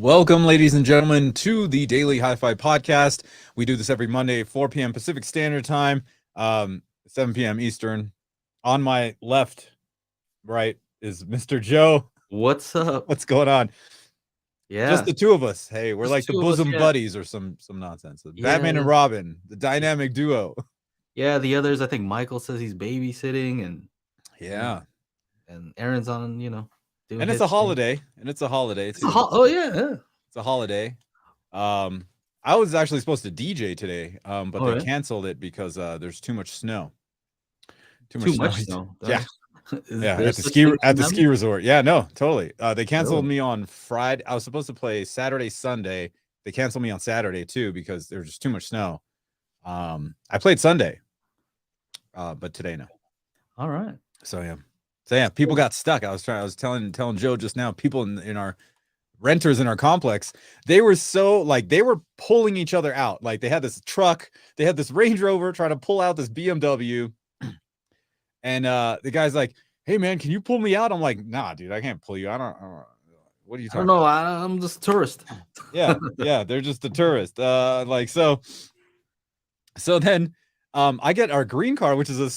Welcome, ladies and gentlemen, to the Daily HiFi podcast. We do this every Monday, 4 p.m. Pacific Standard Time, 7 p.m. Eastern. On my left, right, is Mr. Joe. What's up? What's going on? Yeah, Just the two of us. Hey, we're Just like the two of us, bosom yeah. buddies or some nonsense. Batman and Yeah. Robin, the dynamic duo. Yeah, the others, I think Michael says he's babysitting, Yeah. and Aaron's on, doing And it's his a thing. holiday. And it's a holiday, It's a too. oh yeah. It's a holiday. I was actually supposed to DJ today, but Oh, they yeah? canceled it because there's too much snow. Too much snow. Yeah. Is Yeah, there at the such thing as ski tsunami? resort. Yeah, no, totally. They canceled Really? me on Friday. I was supposed to play Saturday, Sunday. They canceled me on Saturday too because there was just too much snow. I played Sunday, but today no. All right. So yeah, people got stuck. I was telling Joe just now. People in our renters in our complex, they were they were pulling each other out. Like they had this truck, they had this Range Rover trying to pull out this BMW. And the guy's like, "Hey man, can you pull me out?" I'm like, "Nah, dude, I can't pull you. I don't what are you I don't talking know. about?" I'm just a tourist. Yeah, they're just a tourist. So then I get our green car, which is a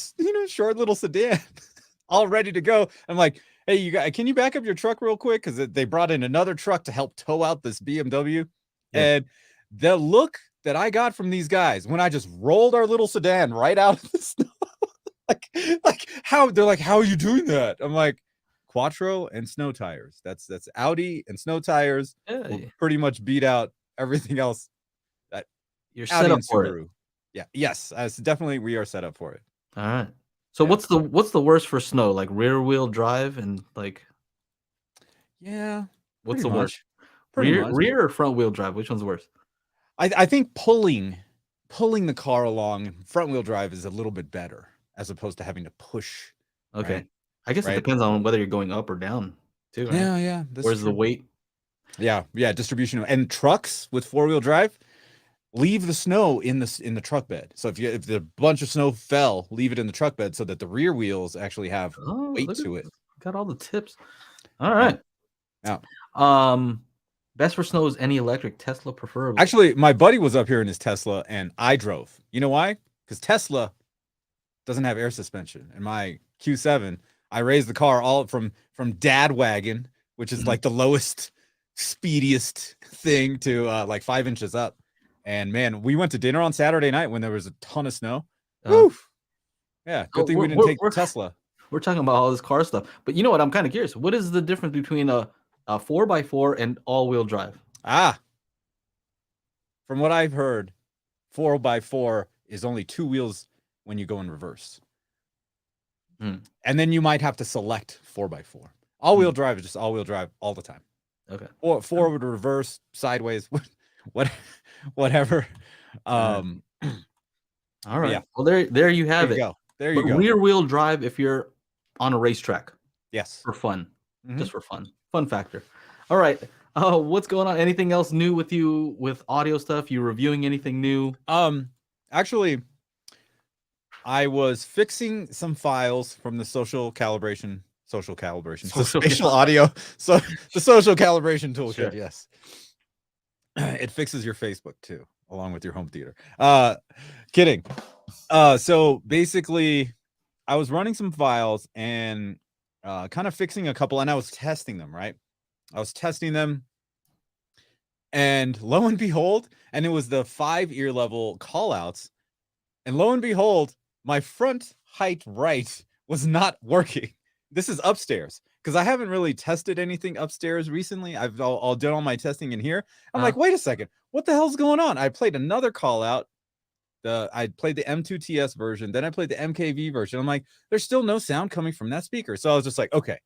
short little sedan, all ready to go. I'm like, "Hey, you guys, can you back up your truck real quick?" Because they brought in another truck to help tow out this BMW. Yeah. And the look that I got from these guys when I just rolled our little sedan right out of the snow. like how they're like, "How are you doing that?" I'm like, Quattro and snow tires. That's Audi and snow tires will Yeah, pretty much beat out everything else. That you're Audi set up and for it. Subaru. Yeah, yes, definitely we are set up for it. All right. So Yeah. what's the worst for snow? Like rear wheel drive and Yeah, what's pretty the worst? much. Pretty much. Rear or front wheel drive? Which one's worse? I think pulling the car along front wheel drive is a little bit better as opposed to having to push. Okay. Right? I guess it Right. depends on whether you're going up or down too, right? Yeah, that's Where's the true. weight? Yeah, distribution. And trucks with four-wheel drive, leave the snow in the truck bed. So if the bunch of snow fell, leave it in the truck bed so that the rear wheels actually have Oh, weight look at to it. got all the tips. All right. Yeah. Best for snow is any electric, Tesla preferably. Actually, my buddy was up here in his Tesla and I drove. You know why? Because Tesla doesn't have air suspension. In my Q7, I raised the car all from dad wagon, which is like the lowest, speediest thing, to like 5 inches up. And man, we went to dinner on Saturday night when there was a ton of snow. Woo! Yeah, good thing we didn't take the Tesla. We're talking about all this car stuff, but you know what? I'm kind of curious. What is the difference between a 4x4 and all-wheel drive? From what I've heard, 4x4 is only two wheels when you go in reverse. And then you might have to select 4x4. All-wheel drive is just all-wheel drive all the time. Okay. Or forward, reverse, sideways, whatever. All right. Yeah. Well, there you have it. There you go. Rear-wheel drive if you're on a racetrack. Yes. For fun. Just for fun. Fun factor. All right. What's going on? Anything else new with you with audio stuff? You reviewing anything new? Actually, I was fixing some files from the social calibration, so spatial audio. So the social calibration toolkit. Sure. Yes. It fixes your Facebook too, along with your home theater. Kidding. So basically I was running some files and kind of fixing a couple, and I was testing them, right? I was testing them, and lo and behold, and it was the 5 ear level callouts, and lo and behold, my front height right was not working. This is upstairs, because I haven't really tested anything upstairs recently. I've all done all my testing in here. I'm like, wait a second, what the hell's going on? I played another call out. I played the M2TS version, then I played the MKV version. I'm like, there's still no sound coming from that speaker. So I was just like, okay,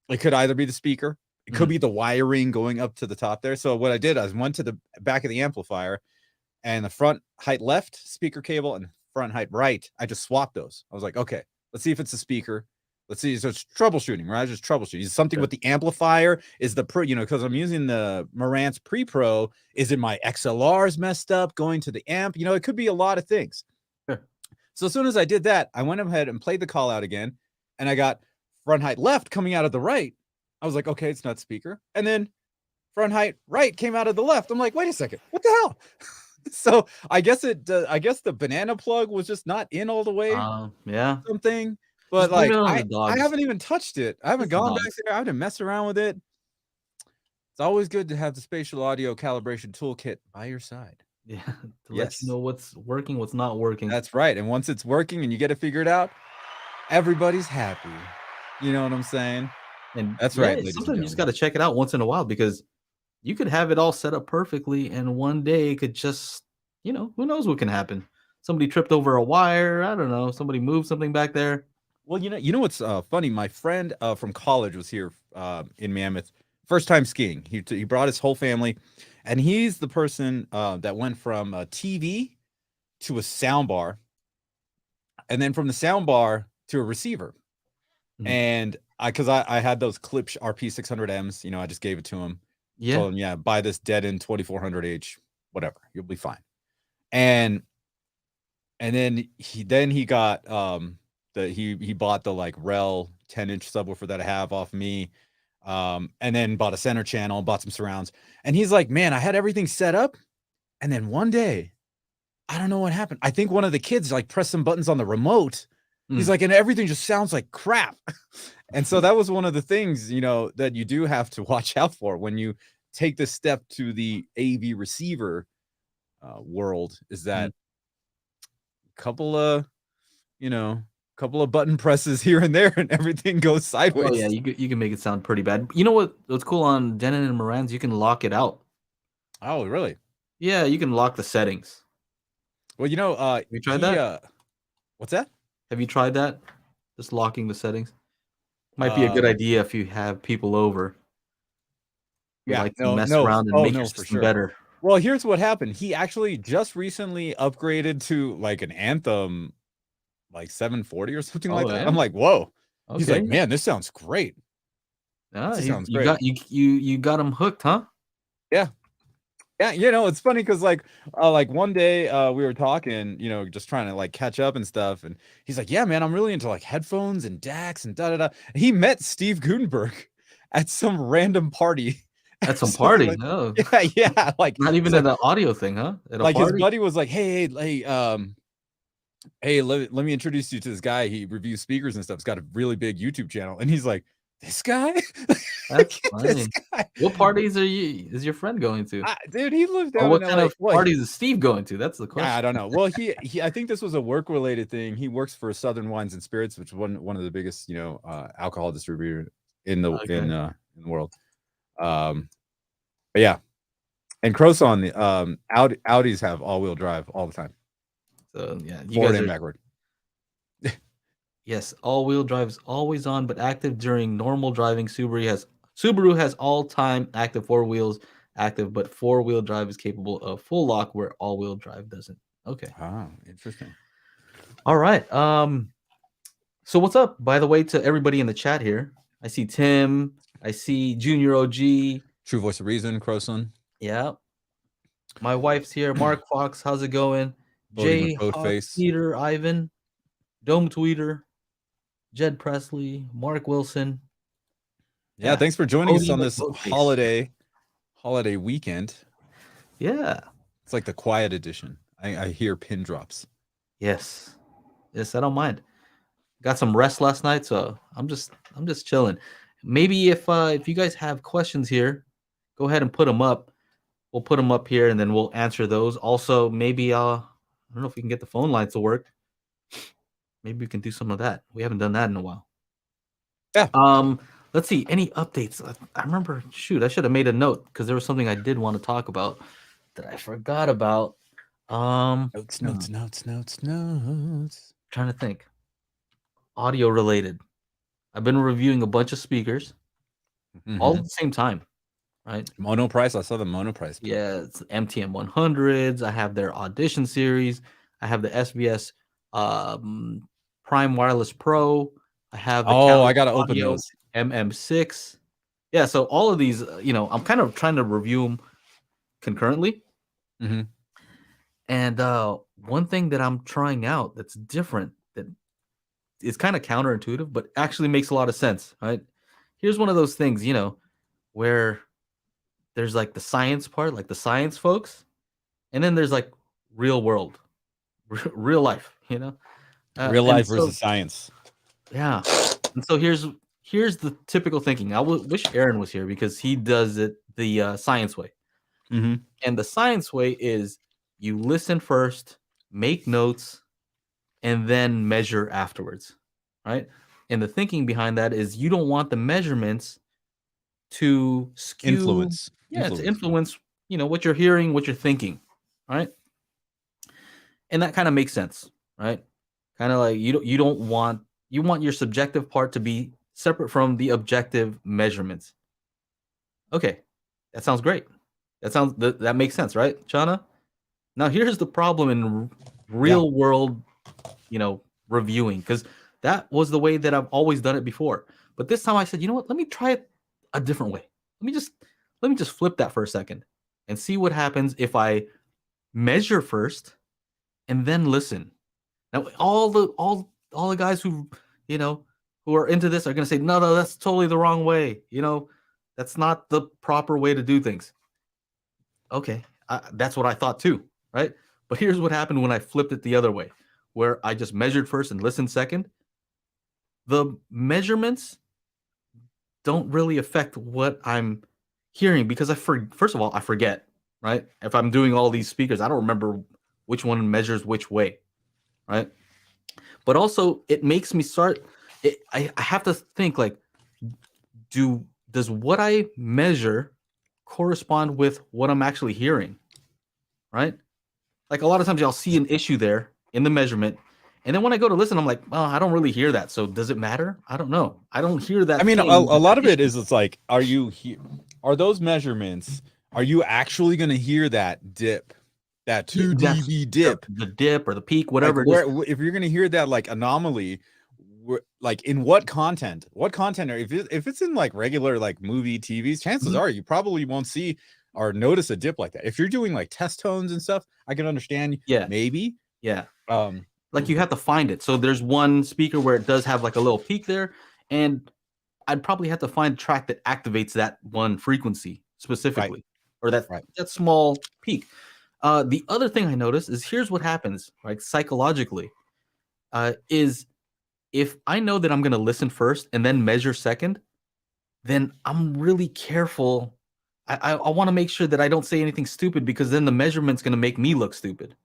it could either be the speaker, it could be the wiring going up to the top there. So what I did, I went to the back of the amplifier, and the front height left speaker cable and front height right, I just swapped those. I was like, okay, let's see if it's a speaker. Let's see. So it's troubleshooting, right? Just troubleshooting. Is something with the amplifier? Is the because I'm using the Marantz Pre-Pro. Is it my XLR's messed up going to the amp? It could be a lot of things. Sure. So as soon as I did that, I went ahead and played the call out again, and I got front height left coming out of the right. I was like, okay, it's not speaker. And then front height right came out of the left. I'm like, wait a second, what the hell? So I guess I guess the banana plug was just not in all the way, Yeah. something. But Just blame like it on the I dogs. haven't even touched it. I haven't It's the gone back dogs. there. I haven't messed around with it. It's always good to have the spatial audio calibration toolkit by your side. Yeah, to let Yes, you know what's working, what's not working. that's right. And once it's working and you get it figured out, everybody's happy. You know what I'm saying? And That's yeah, right, ladies and sometimes you just gentlemen. gotta check it out once in a while because you could have it all set up perfectly, and one day it could just, who knows what can happen? Somebody tripped over a wire. I don't know. Somebody moved something back there. Well, you know what's funny? My friend from college was here in Mammoth, first time skiing. He brought his whole family, and he's the person that went from a TV to a sound bar, and then from the sound bar to a receiver. Mhm. And I had those Klipsch RP 600Ms, I just gave it to him. Yeah. Told him, yeah, buy this dead in 2400H, whatever, you'll be fine. And then he got he bought the like Rel 10-inch subwoofer that I have off me. And then bought a center channel, bought some surrounds. And he's like, man, I had everything set up. And then one day, I don't know what happened. I think one of the kids like pressed some buttons on the remote. He's Mm. like, and everything just sounds like crap. And so that was one of the things, that you do have to watch out for when you take this step to the AV receiver world, is that Mm. couple of, couple of button presses here and there and everything goes Oh yeah, sideways. you can make it sound pretty bad. You know what's cool on Denon and Moran's? You can lock it out. Oh, really? Yeah, you can lock the settings. Well, Have you tried that? what's that? Have you tried that? Just locking the settings? Might be a good Um, idea if you have people over who yeah, like to no, mess no. around and Oh, make your no, for system sure. better. Well, here's what happened. He actually just recently upgraded to like an Anthem like 740 or something like Oh that. yeah? I'm like, whoa. He's like, Okay. man, this sounds great. Yeah, This sounds you great. got you got him hooked, huh? Yeah. Yeah, it's funny because like one day we were talking, just trying to like catch up and stuff, and he's like, "Yeah, man, I'm really into like headphones and DACs and da da da." He met Steve Gutenberg at some random party, At some something party. like, Oh, yeah, yeah, like not he's even at like an audio thing, huh? At a like his party? buddy was like, hey, let me introduce you to this guy. He reviews speakers and stuff. He's got a really big YouTube channel, and he's like, this guy, That's this funny. guy, What parties is your friend going to? dude, he lives Or down in what kind LA. of Well, parties is Steve going to? That's the I question. don't know. Well, he I think this was a work related thing. He works for Southern Wines and Spirits, which is one of the biggest, alcohol distributor Okay. in the world. But yeah, and Croson, Audis have all wheel drive all the time, So yeah, you forward guys and are backward. yes, all-wheel drive is always on, but active during normal driving. Subaru has all-time active four wheels active, but four-wheel drive is capable of full lock where all-wheel drive doesn't. Okay. Ah, interesting. All right. So what's up, by the way, to everybody in the chat here? I see Tim. I see Junior OG. True Voice of Reason, Croson, Yeah. My wife's here. Mark Fox, how's it going? voting with Jay both Hawk, face. Peter, Ivan, Dome Tweeter, Jed Presley, Mark Wilson. Yeah, Yeah. thanks for joining us Voting on with this both face. holiday weekend. Yeah. It's like the quiet edition. I hear pin drops. Yes. Yes, I don't mind. Got some rest last night, so I'm just chilling. Maybe if you guys have questions here, go ahead and put them up. We'll put them up here and then we'll answer those. Also, maybe I don't know if we can get the phone lines to work. Maybe we can do some of that. We haven't done that in a while. Yeah. Let's see. Any updates? I remember, shoot, I should have made a note because there was something I did want to talk about that I forgot about. Notes. Trying to think. Audio related. I've been reviewing a bunch of speakers all at the same time, right? Mono price. I saw the mono price. Yeah, it's MTM 100s. I have their Audition series. I have the SBS Prime Wireless Pro. I have the Oh, I Calibrating gotta open Audio those. MM6. Yeah, so all of these, I'm kind of trying to review them concurrently. Mm-hmm. And one thing that I'm trying out that's different, that is kind of counterintuitive, but actually makes a lot of sense, right? Here's one of those things, where there's like the science part, like the science folks, and then there's like real world, real life, you know. Real And life so versus science. yeah, and so here's the typical thinking. I wish Aaron was here because he does it the science way. Mm-hmm. And the science way is you listen first, make notes, and then measure afterwards, right? And the thinking behind that is you don't want the measurements to skew, to influence, what you're hearing, what you're thinking, right? And that kind of makes sense, right? Kind of like you want your subjective part to be separate from the objective measurements. Okay, that sounds great. That makes sense, right, Chana? Now here's the problem in real world, reviewing, because that was the way that I've always done it before. But this time I said, you know what? Let me try it a different way. Let me just flip that for a second and see what happens if I measure first and then listen. Now all the guys who are into this are going to say, no, that's totally the wrong way. That's not the proper way to do things. Okay, that's what I thought too, right? But here's what happened when I flipped it the other way, where I just measured first and listened second. The measurements don't really affect what I'm hearing because first of all, I forget, right? If I'm doing all these speakers, I don't remember which one measures which way, right? But also, it makes me start. I have to think like, does what I measure correspond with what I'm actually hearing, right? Like a lot of times I'll see an issue there in the measurement, and then when I go to listen, I'm like, oh, I don't really hear that. So does it matter? I don't know. I don't hear that. I mean, a thing, lot of it issue. is it's like, are those measurements? Are you actually going to hear that dip, that 2 dB dip, the dip or the peak, whatever like it is? if you're going to hear that like anomaly, like in what content? What content? Or if it's in like regular like movie TVs, chances are you probably won't see or notice a dip like that. If you're doing like test tones and stuff, I can understand. Yeah, maybe. Yeah. Like you have to find it. So there's one speaker where it does have like a little peak there, and I'd probably have to find a track that activates that one frequency specifically, or that small peak. The other thing I noticed is here's what happens, right? Psychologically, is if I know that I'm going to listen first and then measure second, then I'm really careful. I want to make sure that I don't say anything stupid because then the measurement's going to make me look stupid.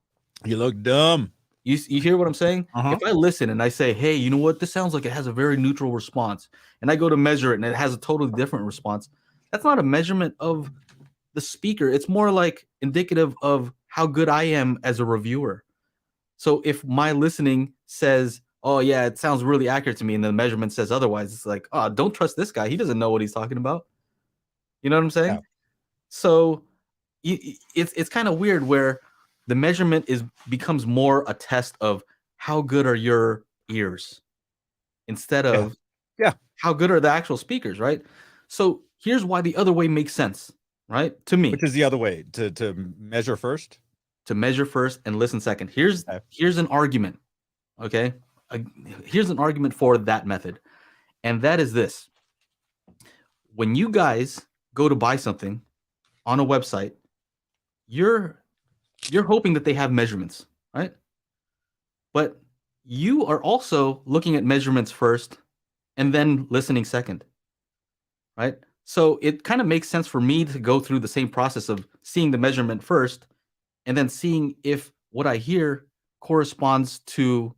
You look dumb. You hear what I'm saying? Uh-huh. If I listen and I say, hey, you know what? This sounds like it has a very neutral response. And I go to measure it and it has a totally different response. That's not a measurement of the speaker. It's more like indicative of how good I am as a reviewer. So if my listening says, oh, yeah, it sounds really accurate to me, and the measurement says otherwise, it's like, oh, don't trust this guy. He doesn't know what he's talking about. You know what I'm saying? Yeah. So it's kind of weird where the measurement becomes more a test of how good are your ears instead of how good are the actual speakers, right? So here's why the other way makes sense, right? To me. Which is the other way, to measure first? To measure first and listen second. Here's an argument, okay? Here's an argument for that method, and that is this. When you guys go to buy something on a website, you're hoping that they have measurements, right? But you are also looking at measurements first and then listening second, right? So it kind of makes sense for me to go through the same process of seeing the measurement first and then seeing if what I hear corresponds to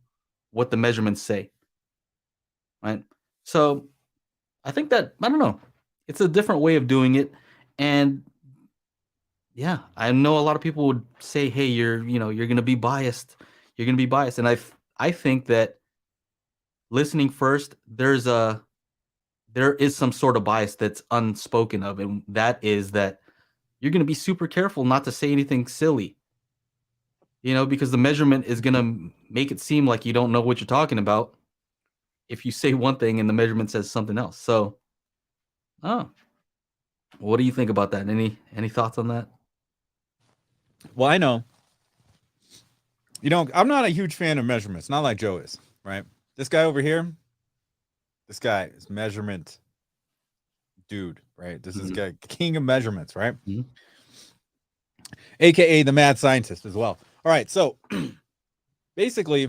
what the measurements say, right? So I think that, I don't know, it's a different way of doing it. And yeah, I know a lot of people would say, hey, you're going to be biased. You're going to be biased. And I think that listening first, there is some sort of bias that's unspoken of, and that is that you're going to be super careful not to say anything silly, because the measurement is going to make it seem like you don't know what you're talking about if you say one thing and the measurement says something else. So, what do you think about that? Any thoughts on that? Well, I know. I'm not a huge fan of measurements, not like Joe is, right? This guy over here, this guy is measurement dude, right? This is Mhm. king of measurements, right? Mhm. AKA the mad scientist as well. All right, so basically,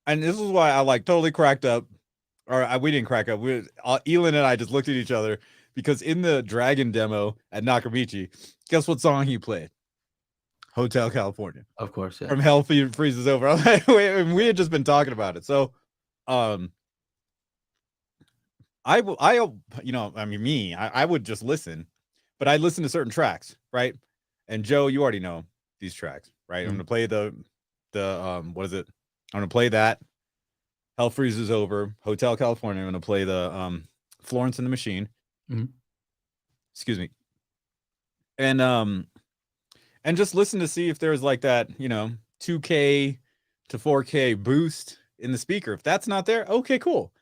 and this is why I like totally cracked up, or we didn't crack up. Elon and I just looked at each other because in the Dragon demo at Nakamichi, guess what song he played? Hotel California Of course, yeah. from Hell Freezes Over. I'm like, we had just been talking about it, so I mean, I would just listen, but I listen to certain tracks, right? And Joe, you already know these tracks, right? I'm gonna play the what is it? I'm gonna play that Hell Freezes Over, Hotel California. I'm gonna play the Florence and the Machine. Mhm. Excuse me. And just listen to see if there's like that, 2K to 4K boost in the speaker. If that's not there, okay, cool.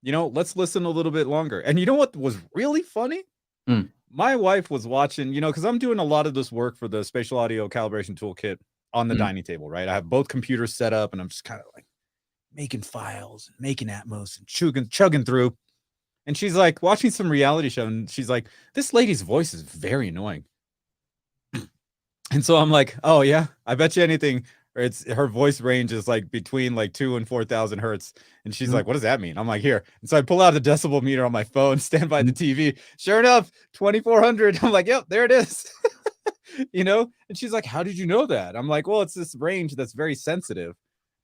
Let's listen a little bit longer. And you know what was really funny? Mm. My wife was watching, because I'm doing a lot of this work for the Spatial Audio Calibration Toolkit on the dining table, right? I have both computers set up and I'm just kind of like making files, making Atmos and chugging through. And she's like watching some reality show and she's like, this lady's voice is very annoying. And so I'm like, oh yeah, I bet you anything. Or it's her voice range is like between like 2 and 4,000 hertz. And she's like, what does that mean? I'm like, here. And so I pull out the decibel meter on my phone, stand by the TV. Sure enough, 2,400. I'm like, yep, there it is. And she's like, how did you know that? I'm like, well, it's this range that's very sensitive.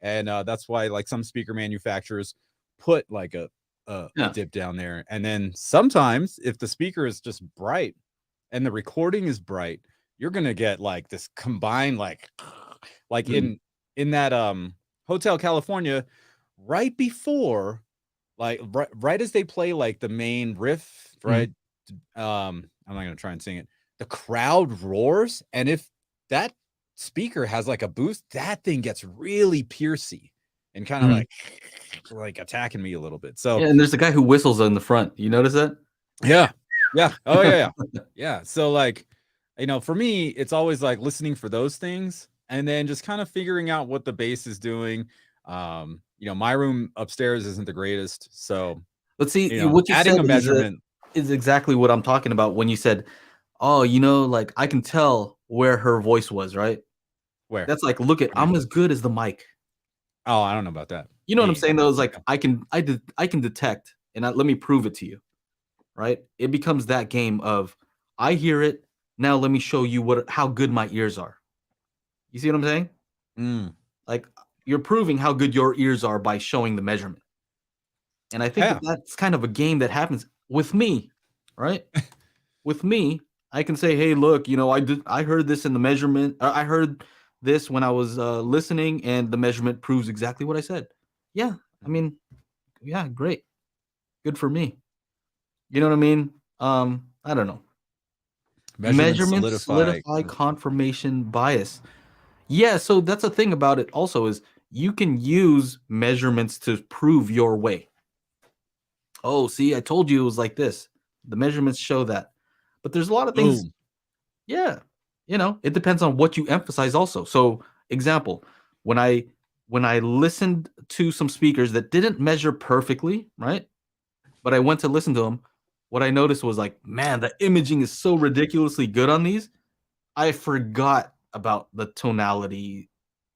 And that's why like some speaker manufacturers put like a dip down there. And then sometimes if the speaker is just bright and the recording is bright, you're gonna get like this combined like in that Hotel California right before like right as they play like the main riff, right? I'm not gonna try and sing it. The crowd roars, and if that speaker has like a boost, that thing gets really piercy and kind of like attacking me a little bit. So Yeah, and there's a guy who whistles in the front. You notice that? yeah. Oh yeah. So like, for me, it's always like listening for those things and then just kind of figuring out what the bass is doing. My room upstairs isn't the greatest, so But see, what you adding said a measurement is exactly what I'm talking about when you said, "Oh, like I can tell where her voice was," right? where? That's like, look at, I'm as good as the mic. Oh, I don't know about that. You know what I'm saying? Though, it's like I can detect, and let me prove it to you, right? It becomes that game of I hear it now. Let me show you how good my ears are. You see what I'm saying? Like you're proving how good your ears are by showing the measurement. And I think that's kind of a game that happens with me, right? With me, I can say, "Hey, look, I heard this in the measurement. I heard this when I was listening, and the measurement proves exactly what I said." Yeah, I mean, yeah, great, good for me. You know what I mean? I don't know. Measurements solidify confirmation bias. Yeah, so that's the thing about it. Also, is you can use measurements to prove your way. Oh, see, I told you it was like this. The measurements show that. But there's a lot of things. Boom. Yeah. It depends on what you emphasize also. So, example, when I listened to some speakers that didn't measure perfectly, right? But I went to listen to them, what I noticed was like, man, the imaging is so ridiculously good on these. I forgot about the tonality.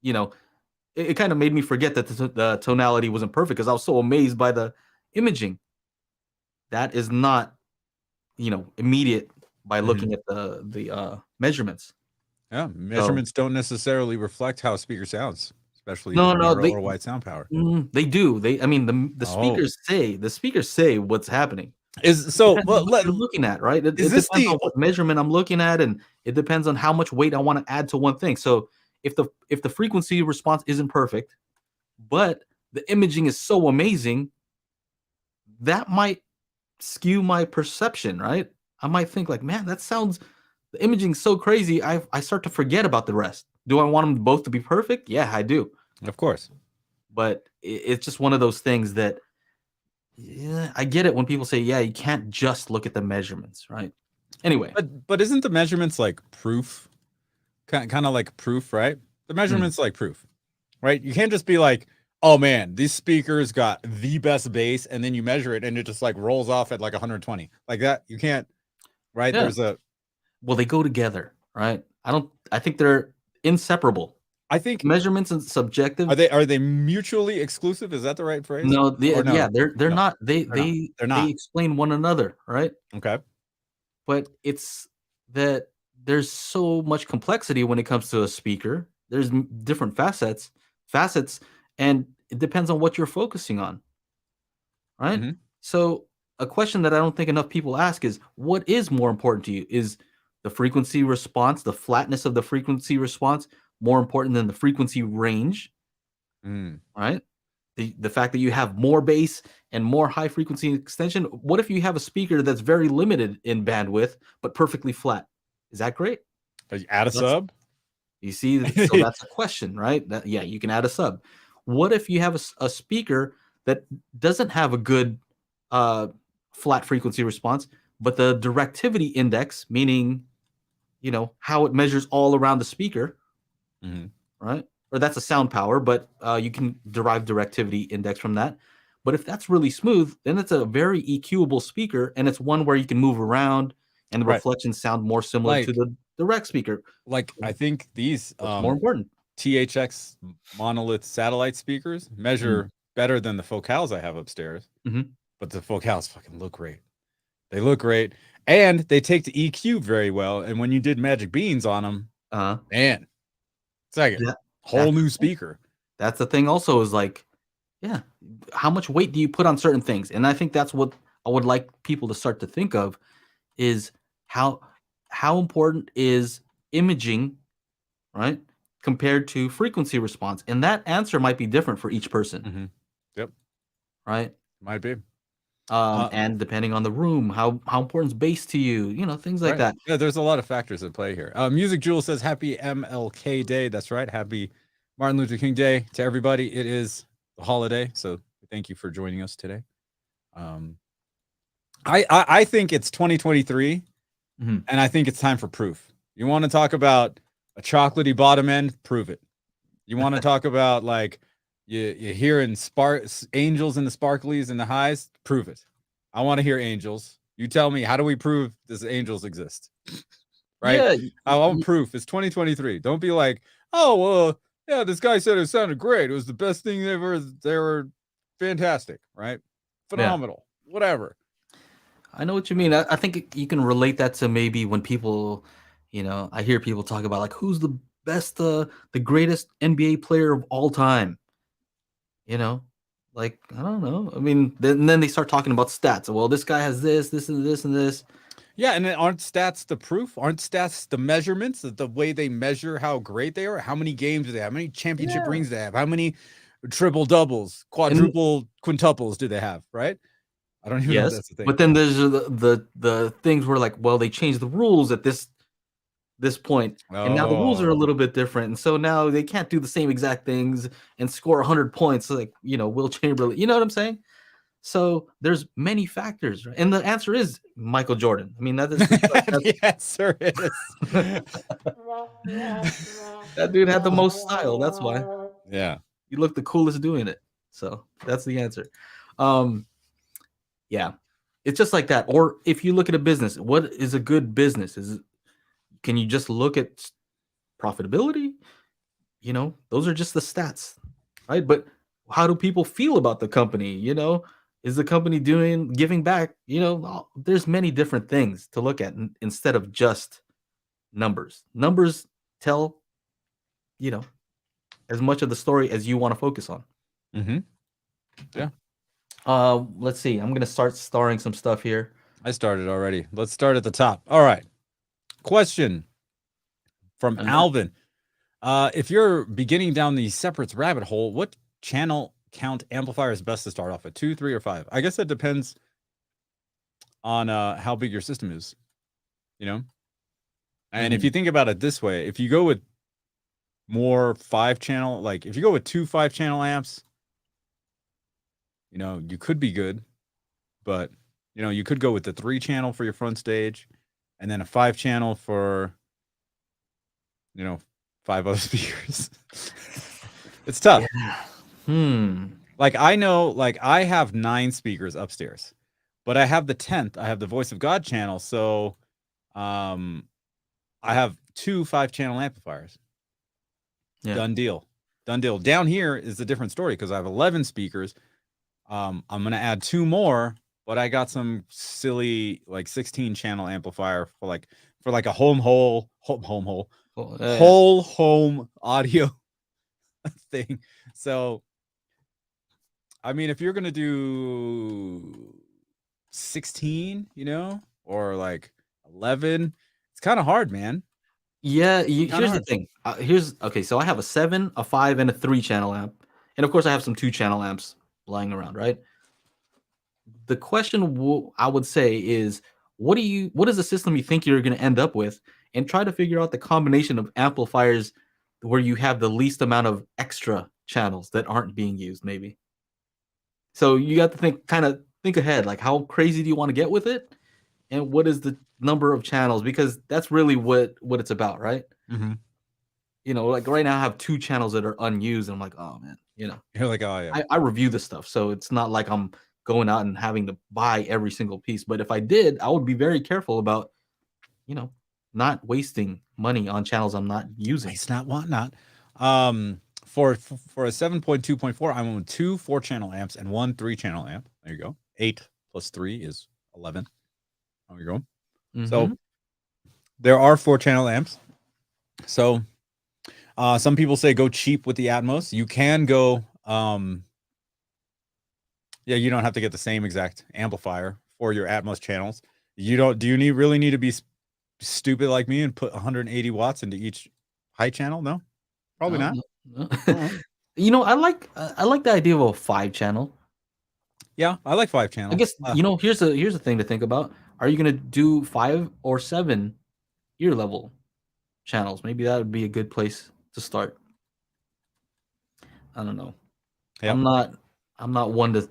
It kind of made me forget that the tonality wasn't perfect because I was so amazed by the imaging. That is not, immediate by looking at the measurements. Yeah, measurements don't necessarily reflect how a speaker sounds, especially No, the no, binaural or wide sound power. they do. I mean, the speakers say what's happening. Is so Depends on what you're looking at, right? It depends on what measurement I'm looking at, and it depends on how much weight I want to add to one thing. So if the frequency response isn't perfect, but the imaging is so amazing, that might skew my perception, right? I might think like, man, the imaging's so crazy. I start to forget about the rest. Do I want them both to be perfect? Yeah, I do. Of course. But it's just one of those things that, yeah, I get it when people say, yeah, you can't just look at the measurements, right? Anyway. But isn't the measurements like proof? Kind of like proof, right? The measurements like proof, right? You can't just be like, oh man, these speakers got the best bass, and then you measure it and it just like rolls off at like 120. Like that, you can't, right? Yeah. There's a Well, they go together, right? I think they're inseparable. I think Measurements and subjective. are they mutually exclusive? Is that the right phrase? No, Or no? yeah, they're No, not. They they're not. they They're they not. explain one another, right? Okay. But it's that there's so much complexity when it comes to a speaker. There's different facets, and it depends on what you're focusing on, right? Mhm. So a question that I don't think enough people ask is, what is more important to you? Is the frequency response, the flatness of the frequency response, more important than the frequency range, Mm. right? The fact that you have more bass and more high frequency extension. What if you have a speaker that's very limited in bandwidth but perfectly flat? Is that great? Add a sub? You see, so that's a question, right? Yeah, you can add a sub. What if you have a speaker that doesn't have a good flat frequency response, but the directivity index, meaning how it measures all around the speaker, right? Or that's a sound power, but you can derive directivity index from that. But if that's really smooth, then it's a very EQable speaker, and it's one where you can move around, and the reflections sound more similar to the direct speaker. Like I think these more important THX monolith satellite speakers measure better than the focals I have upstairs. But the focals fucking look great. They look great, and they take the EQ very well. And when you did Magic Beans on them, man, it's like a whole new speaker. That's the thing. Also, is like, yeah, how much weight do you put on certain things? And I think that's what I would like people to start to think of is how important is imaging, right, compared to frequency response, and that answer might be different for each person. Yep. Right. Might be. And depending on the room, how important is bass to you, things like that. Yeah, there's a lot of factors at play here. Music Jewel says happy MLK Day. That's right. Happy Martin Luther King Day to everybody. It is the holiday, so thank you for joining us today. I think it's 2023, and I think it's time for proof. You want to talk about a chocolatey bottom end? Prove it. You want to talk about like you hearing angels in the sparklies and the highs? Prove it. I want to hear angels. You tell me, how do we prove this angels exist? Right? Yeah, I want proof. It's 2023. Don't be like, oh well, yeah, this guy said it sounded great. It was the best thing ever. They were fantastic, right? Phenomenal. Yeah. Whatever. I know what you mean. I think you can relate that to maybe when people, I hear people talk about like who's the best, the greatest NBA player of all time. Like, I don't know. I mean, then they start talking about stats. Well, this guy has this, and this, and this. Yeah, and then aren't stats the proof? Aren't stats the measurements? The way they measure how great they are? How many games do they have? How many championship rings do they have? How many triple doubles, quadruple quintuples do they have? Right? I don't even know if that's the thing. But then there's the things where like, well, they changed the rules at this point, and now the rules are a little bit different, and so now they can't do the same exact things and score 100 points like Will Chamberlain. You know what I'm saying? So there's many factors, right? And the answer is Michael Jordan. I mean, that's the answer is that dude had the most style. That's why. Yeah, you look the coolest doing it. So that's the answer. Yeah, it's just like that. Or if you look at a business, what is a good business? Can you just look at profitability? Those are just the stats, right? But how do people feel about the company? Is the company giving back? There's many different things to look at instead of just numbers. Numbers tell, as much of the story as you want to focus on. Yeah. Let's see. I'm gonna start starring some stuff here. I started already. Let's start at the top. All right. Question from Alvin. If you're beginning down the separates rabbit hole, what channel count amplifier is best to start off at? 2, 3, or 5? I guess that depends on how big your system is, and if you think about it this way, if you go with more 5-channel, like if you go with 2 5-channel amps, you could be good, but you could go with the 3-channel for your front stage and then a 5-channel for 5 other speakers. It's tough. Like I know, like I have 9 speakers upstairs, but I have the 10th. I have the Voice of God channel, so I have 2 5-channel amplifiers. Yeah. Done deal. Done deal. Down here is a different story because I have 11 speakers. I'm gonna add 2 more, but I got some silly like 16-channel amplifier for like a whole home audio thing. So I mean, if you're gonna do 16, or like 11, it's kind of hard, man. Yeah, here's the thing. Okay, so I have a 7, a 5, and a 3-channel amp, and of course I have some 2-channel amps lying around, right? The question I would say is, what is the system you think you're going to end up with, and try to figure out the combination of amplifiers where you have the least amount of extra channels that aren't being used, maybe. So you got to think ahead, like how crazy do you want to get with it, and what is the number of channels, because that's really what it's about, right? Mm-hmm. Like right now I have 2 channels that are unused, and I'm like, oh man, You're like, oh yeah. I review this stuff, so it's not like I'm going out and having to buy every single piece. But if I did, I would be very careful about, not wasting money on channels I'm not using. Waste not, want not. For a 7.2.4, I'm on 2 4-channel amps and 1 3-channel amp. There you go. 8 plus 3 is 11. There you go. Mm-hmm. So there are 4-channel amps. So some people say go cheap with the Atmos. You can go you don't have to get the same exact amplifier for your Atmos channels. Do you really need to be stupid like me and put 180 watts into each high channel? No, probably not. No. I like the idea of a 5-channel. Yeah, I like 5-channel. I guess here's the thing to think about. Are you gonna do 5 or 7 ear level channels? Maybe that would be a good place to start. I don't know. Yep. I'm not one to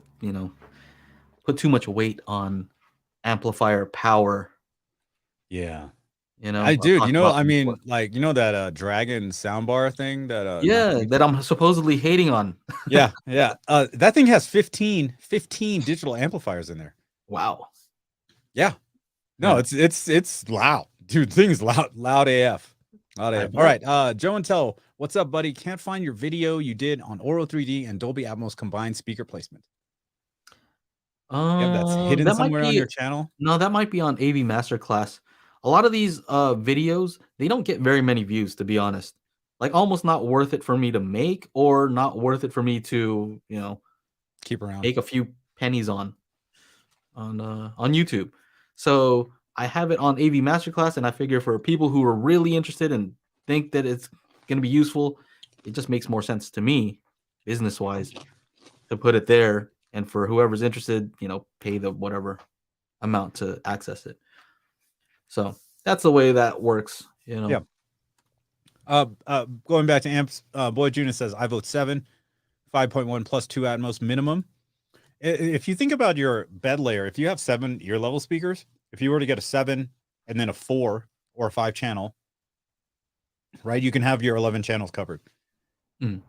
put too much weight on amplifier power. Yeah. I mean, like, that Dragon soundbar thing that that I'm supposedly hating on. yeah. That thing has 15 digital amplifiers in there. Wow. Yeah. No, it's loud. Dude, thing's loud AF. Loud AF. All right. Joe and Tell, what's up, buddy? Can't find your video you did on Oro 3D and Dolby Atmos combined speaker placement. That's hidden somewhere on your channel. No, that might be on AV Masterclass. A lot of these videos, they don't get very many views, to be honest. Like, almost not worth it for me to make, or not worth it for me to, keep around, make a few pennies on YouTube. So I have it on AV Masterclass, and I figure for people who are really interested and think that it's going to be useful, it just makes more sense to me, business-wise, to put it there. And for whoever's interested, pay the whatever amount to access it. So that's the way that works, Yeah. Going back to amps, Boy Junior says, I vote 7, 5.1 plus 2 Atmos minimum. If you think about your bed layer, if you have 7 ear level speakers, if you were to get a 7 and then a 4 or a 5-channel, right, you can have your 11 channels covered. And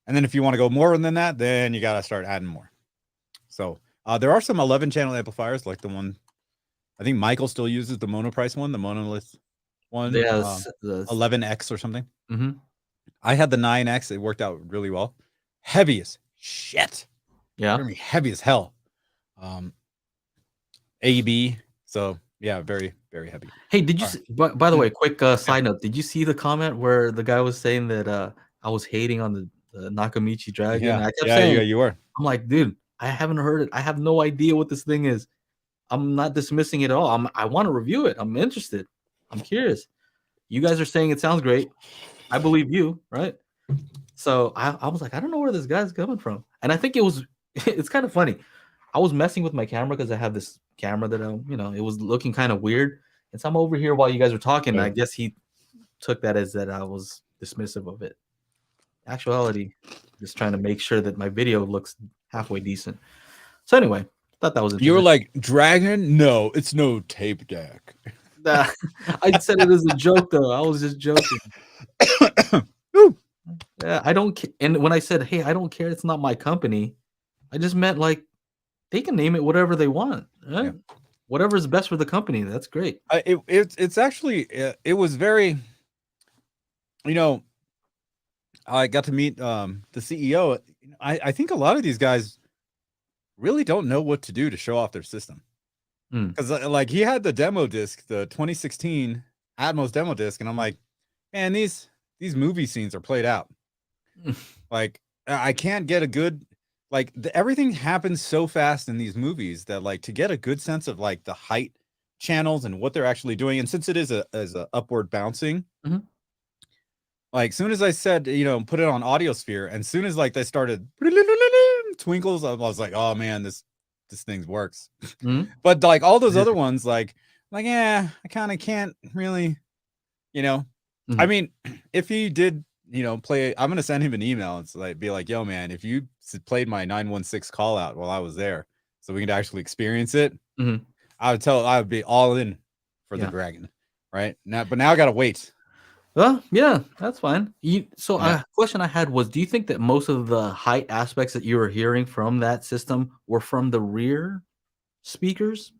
then if you want to go more than that, then you got to start adding more. So there are some 11-channel amplifiers, like the one I think Michael still uses, the Monoprice one, the Monolith one. Yes, 11X or something. Mm-hmm. I had the 9X. It worked out really well. Heavy as shit. Yeah. Heavy as hell. AB. So yeah, very, very heavy. Hey, did you by the way, quick side note, did you see the comment where the guy was saying that I was hating on the Nakamichi Dragon? Yeah, I kept saying, you were. I'm like, dude, I haven't heard it. I have no idea what this thing is. I'm not dismissing it at all. I want to review it. I'm interested. I'm curious. You guys are saying it sounds great. I believe you, right? So I was like, I don't know where this guy's coming from. And I think it's kind of funny. I was messing with my camera because I have this camera that it was looking kind of weird. And so I'm over here while you guys were talking. And I guess he took that as that I was dismissive of it. Actuality, just trying to make sure that my video looks halfway decent. So anyway, thought that was interesting. You were like, Dragon? No, it's no tape deck. I said it as a joke, though. I was just joking. Yeah, I don't. And when I said, "Hey, I don't care," it's not my company. I just meant like they can name it whatever they want. Right? Yeah. Whatever's best for the company. That's great. It's actually it was very, you know, I got to meet the CEO. I think a lot of these guys really don't know what to do to show off their system. Because like he had the demo disc, the 2016 Atmos demo disc, and I'm like, man, these movie scenes are played out. Like I can't get a good like everything happens so fast in these movies that like to get a good sense of like the height channels and what they're actually doing, and since it is a upward bouncing, like soon as I said, you know, put it on Audiosphere, and soon as like they started twinkles, I was like, oh man, this thing works. But like all those other ones, like yeah, I kind of can't really, you know. I mean, if he did, you know, play, I'm gonna send him an email and like be like, yo man, if you played my 916 call out while I was there, so we could actually experience it, I would be all in for the Dragon, right? Now, but now I gotta wait. Well, yeah, that's fine. So a question I had was, do you think that most of the height aspects that you were hearing from that system were from the rear speakers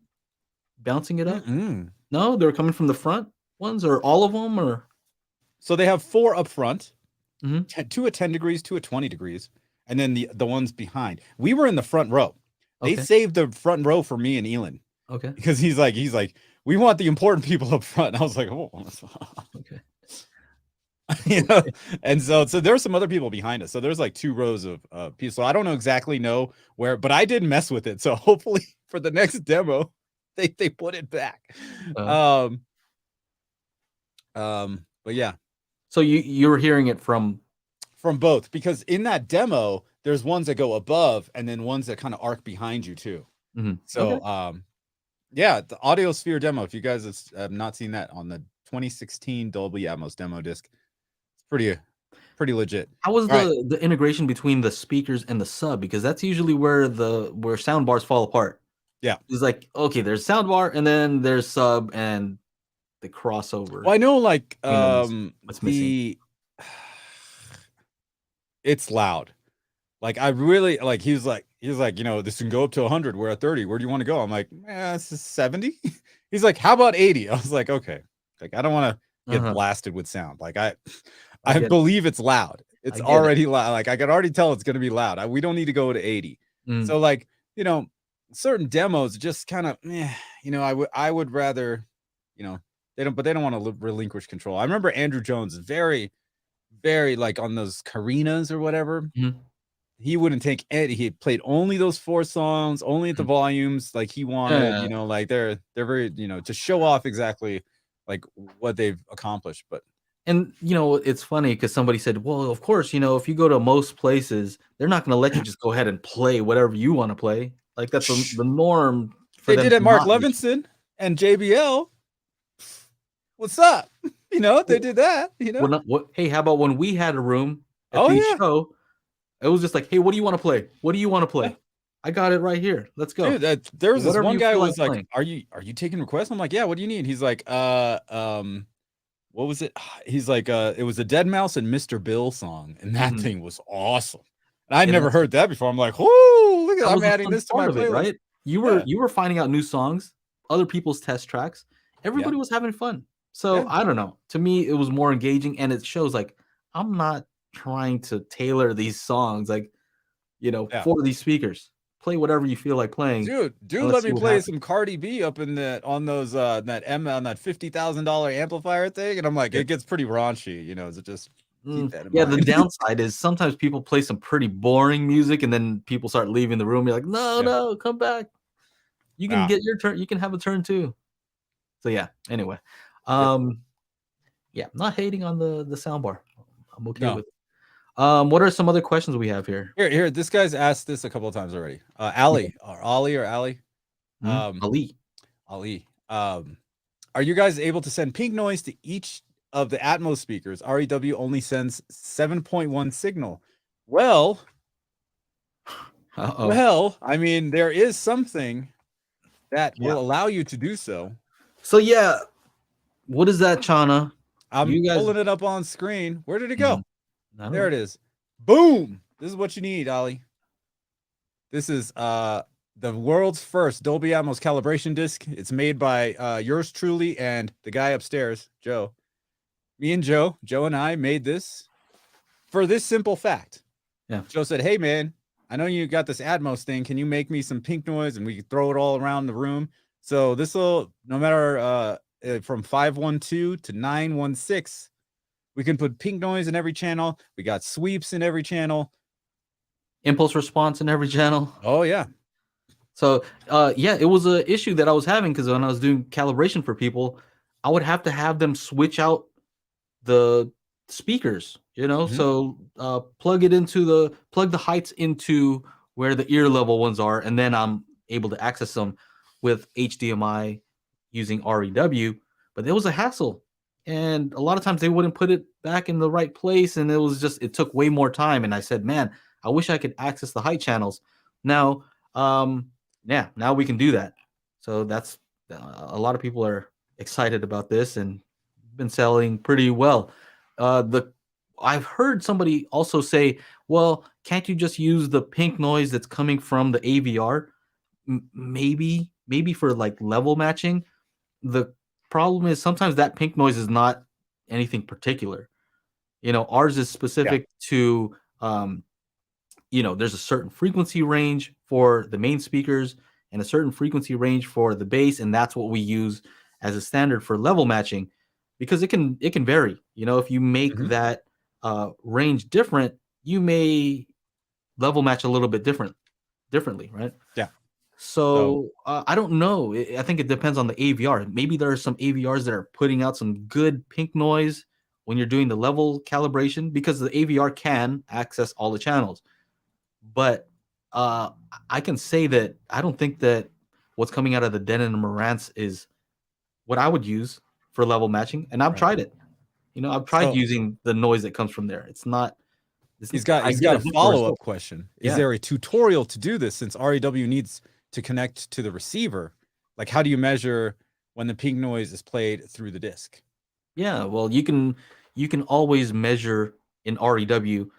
bouncing it up? No, they were coming from the front ones, or all of them, or so they have 4 up front, 2 at 10 degrees, 2 at 20 degrees, and then the ones behind. We were in the front row. They saved the front row for me and Elon. Okay. Because he's like, we want the important people up front. And I was like, oh, okay. You know, and so there's some other people behind us. So there's like 2 rows of people. So I don't exactly know where, but I didn't mess with it. So hopefully for the next demo, they put it back. But yeah. So you were hearing it from both, because in that demo, there's ones that go above and then ones that kind of arc behind you too. So yeah, the Audiosphere demo, if you guys have not seen that on the 2016 Dolby Atmos demo disc, it's pretty legit. How was the integration between the speakers and the sub? Because that's usually where sound bars fall apart. Yeah. It's like, okay, there's sound bar and then there's sub and the crossover. Well, I know like what's missing. It's loud. Like I really like he's like, you know, this can go up to 100. We're at 30. Where do you want to go? I'm like, this is 70. He's like, how about 80? I was like, okay. Like I don't want to get blasted with sound. Like I believe it's loud. It's already loud. Like I can already tell it's gonna be loud. We don't need to go to 80. So like, you know, certain demos just kind of, you know, I would rather, you know, they don't want to relinquish control. I remember Andrew Jones very, very like on those Carinas or whatever. He wouldn't take it. He played only those 4 songs, only at the volumes like he wanted, you know, like they're very, you know, to show off exactly like what they've accomplished. But and you know, it's funny because somebody said, well, of course, you know, if you go to most places, they're not going to let you just go ahead and play whatever you want to play. Like that's the norm. They did at Mark Levinson and JBL. What's up? You know, they did that, you know. Hey, how about when we had a room at the show? It was just like, hey, what do you want to play? What do you want to play? I got it right here. Let's go. Dude, there was this one guy who was like, are you taking requests? I'm like, yeah, what do you need? He's like, what was it? He's like, it was a Dead Mouse and Mr. Bill song, and that thing was awesome. And I'd never heard that before. I'm like, oh, look at I'm adding this to my playlist. Right? You were finding out new songs, other people's test tracks. Everybody was having fun. So I don't know. To me, it was more engaging, and it shows like I'm not trying to tailor these songs, like, you know, for these speakers. Play whatever you feel like playing. Dude, let me play some Cardi B up in that on those that $50,000 amplifier thing, and I'm like, it gets pretty raunchy, you know. Is it just keep that in mind. The downside is sometimes people play some pretty boring music, and then people start leaving the room. You're like, no, come back. You can get your turn. You can have a turn too. So yeah. Anyway, yeah, not hating on the soundbar. I'm okay with it. What are some other questions we have here? Here, this guy's asked this a couple of times already. Ali, or Ali, or Ali, Ali. Are you guys able to send pink noise to each of the Atmos speakers? REW only sends 7.1 signal. Well, I mean, there is something that will allow you to do so. So yeah, what is that, Chana? I'm pulling it up on screen. Where did it go? There it is. Boom. This is what you need, Ollie. This is the world's first Dolby Atmos calibration disc. It's made by yours truly and the guy upstairs, Joe. Me and Joe and I made this for this simple fact. Yeah. Joe said, "Hey man, I know you got this Atmos thing. Can you make me some pink noise and we can throw it all around the room?" So this will, no matter from 512 to 916, we can put pink noise in every channel. We got sweeps in every channel. Impulse response in every channel. Oh yeah. So yeah, it was an issue that I was having because when I was doing calibration for people, I would have to have them switch out the speakers, so plug the heights into where the ear level ones are, and then I'm able to access them with HDMI using REW. But it was a hassle, and a lot of times they wouldn't put it back in the right place, and it took way more time. And I said, man, I wish I could access the height channels. Now now we can do that. So that's a lot of people are excited about this and been selling pretty well. I've heard somebody also say, well, can't you just use the pink noise that's coming from the AVR? Maybe for like level matching. The problem is sometimes that pink noise is not anything particular. Ours is specific to there's a certain frequency range for the main speakers and a certain frequency range for the bass, and that's what we use as a standard for level matching, because it can vary. If you make that range different, you may level match a little bit differently, right? Yeah. So I don't know. I think it depends on the AVR. Maybe there are some AVRs that are putting out some good pink noise when you're doing the level calibration, because the AVR can access all the channels. But I can say that I don't think that what's coming out of the Denon and Marantz is what I would use for level matching, and I've tried it. I've tried using the noise that comes from there. It's not. He's got a follow-up question. Is there a tutorial to do this, since REW needs to connect to the receiver? Like, how do you measure when the pink noise is played through the disc? Yeah, well, you can always measure in REW.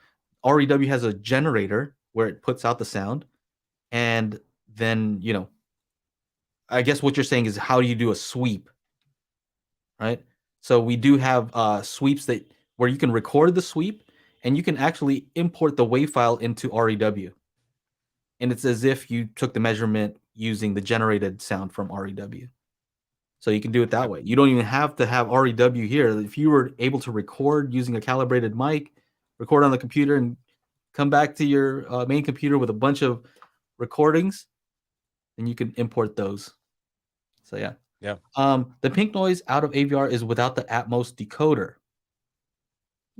REW has a generator where it puts out the sound, and then I guess what you're saying is, how do you do a sweep, right? So we do have sweeps where you can record the sweep, and you can actually import the WAV file into REW. And it's as if you took the measurement using the generated sound from REW. So you can do it that way. You don't even have to have REW here. If you were able to record using a calibrated mic, record on the computer, and come back to your main computer with a bunch of recordings, then you can import those. So yeah. The pink noise out of AVR is without the Atmos decoder.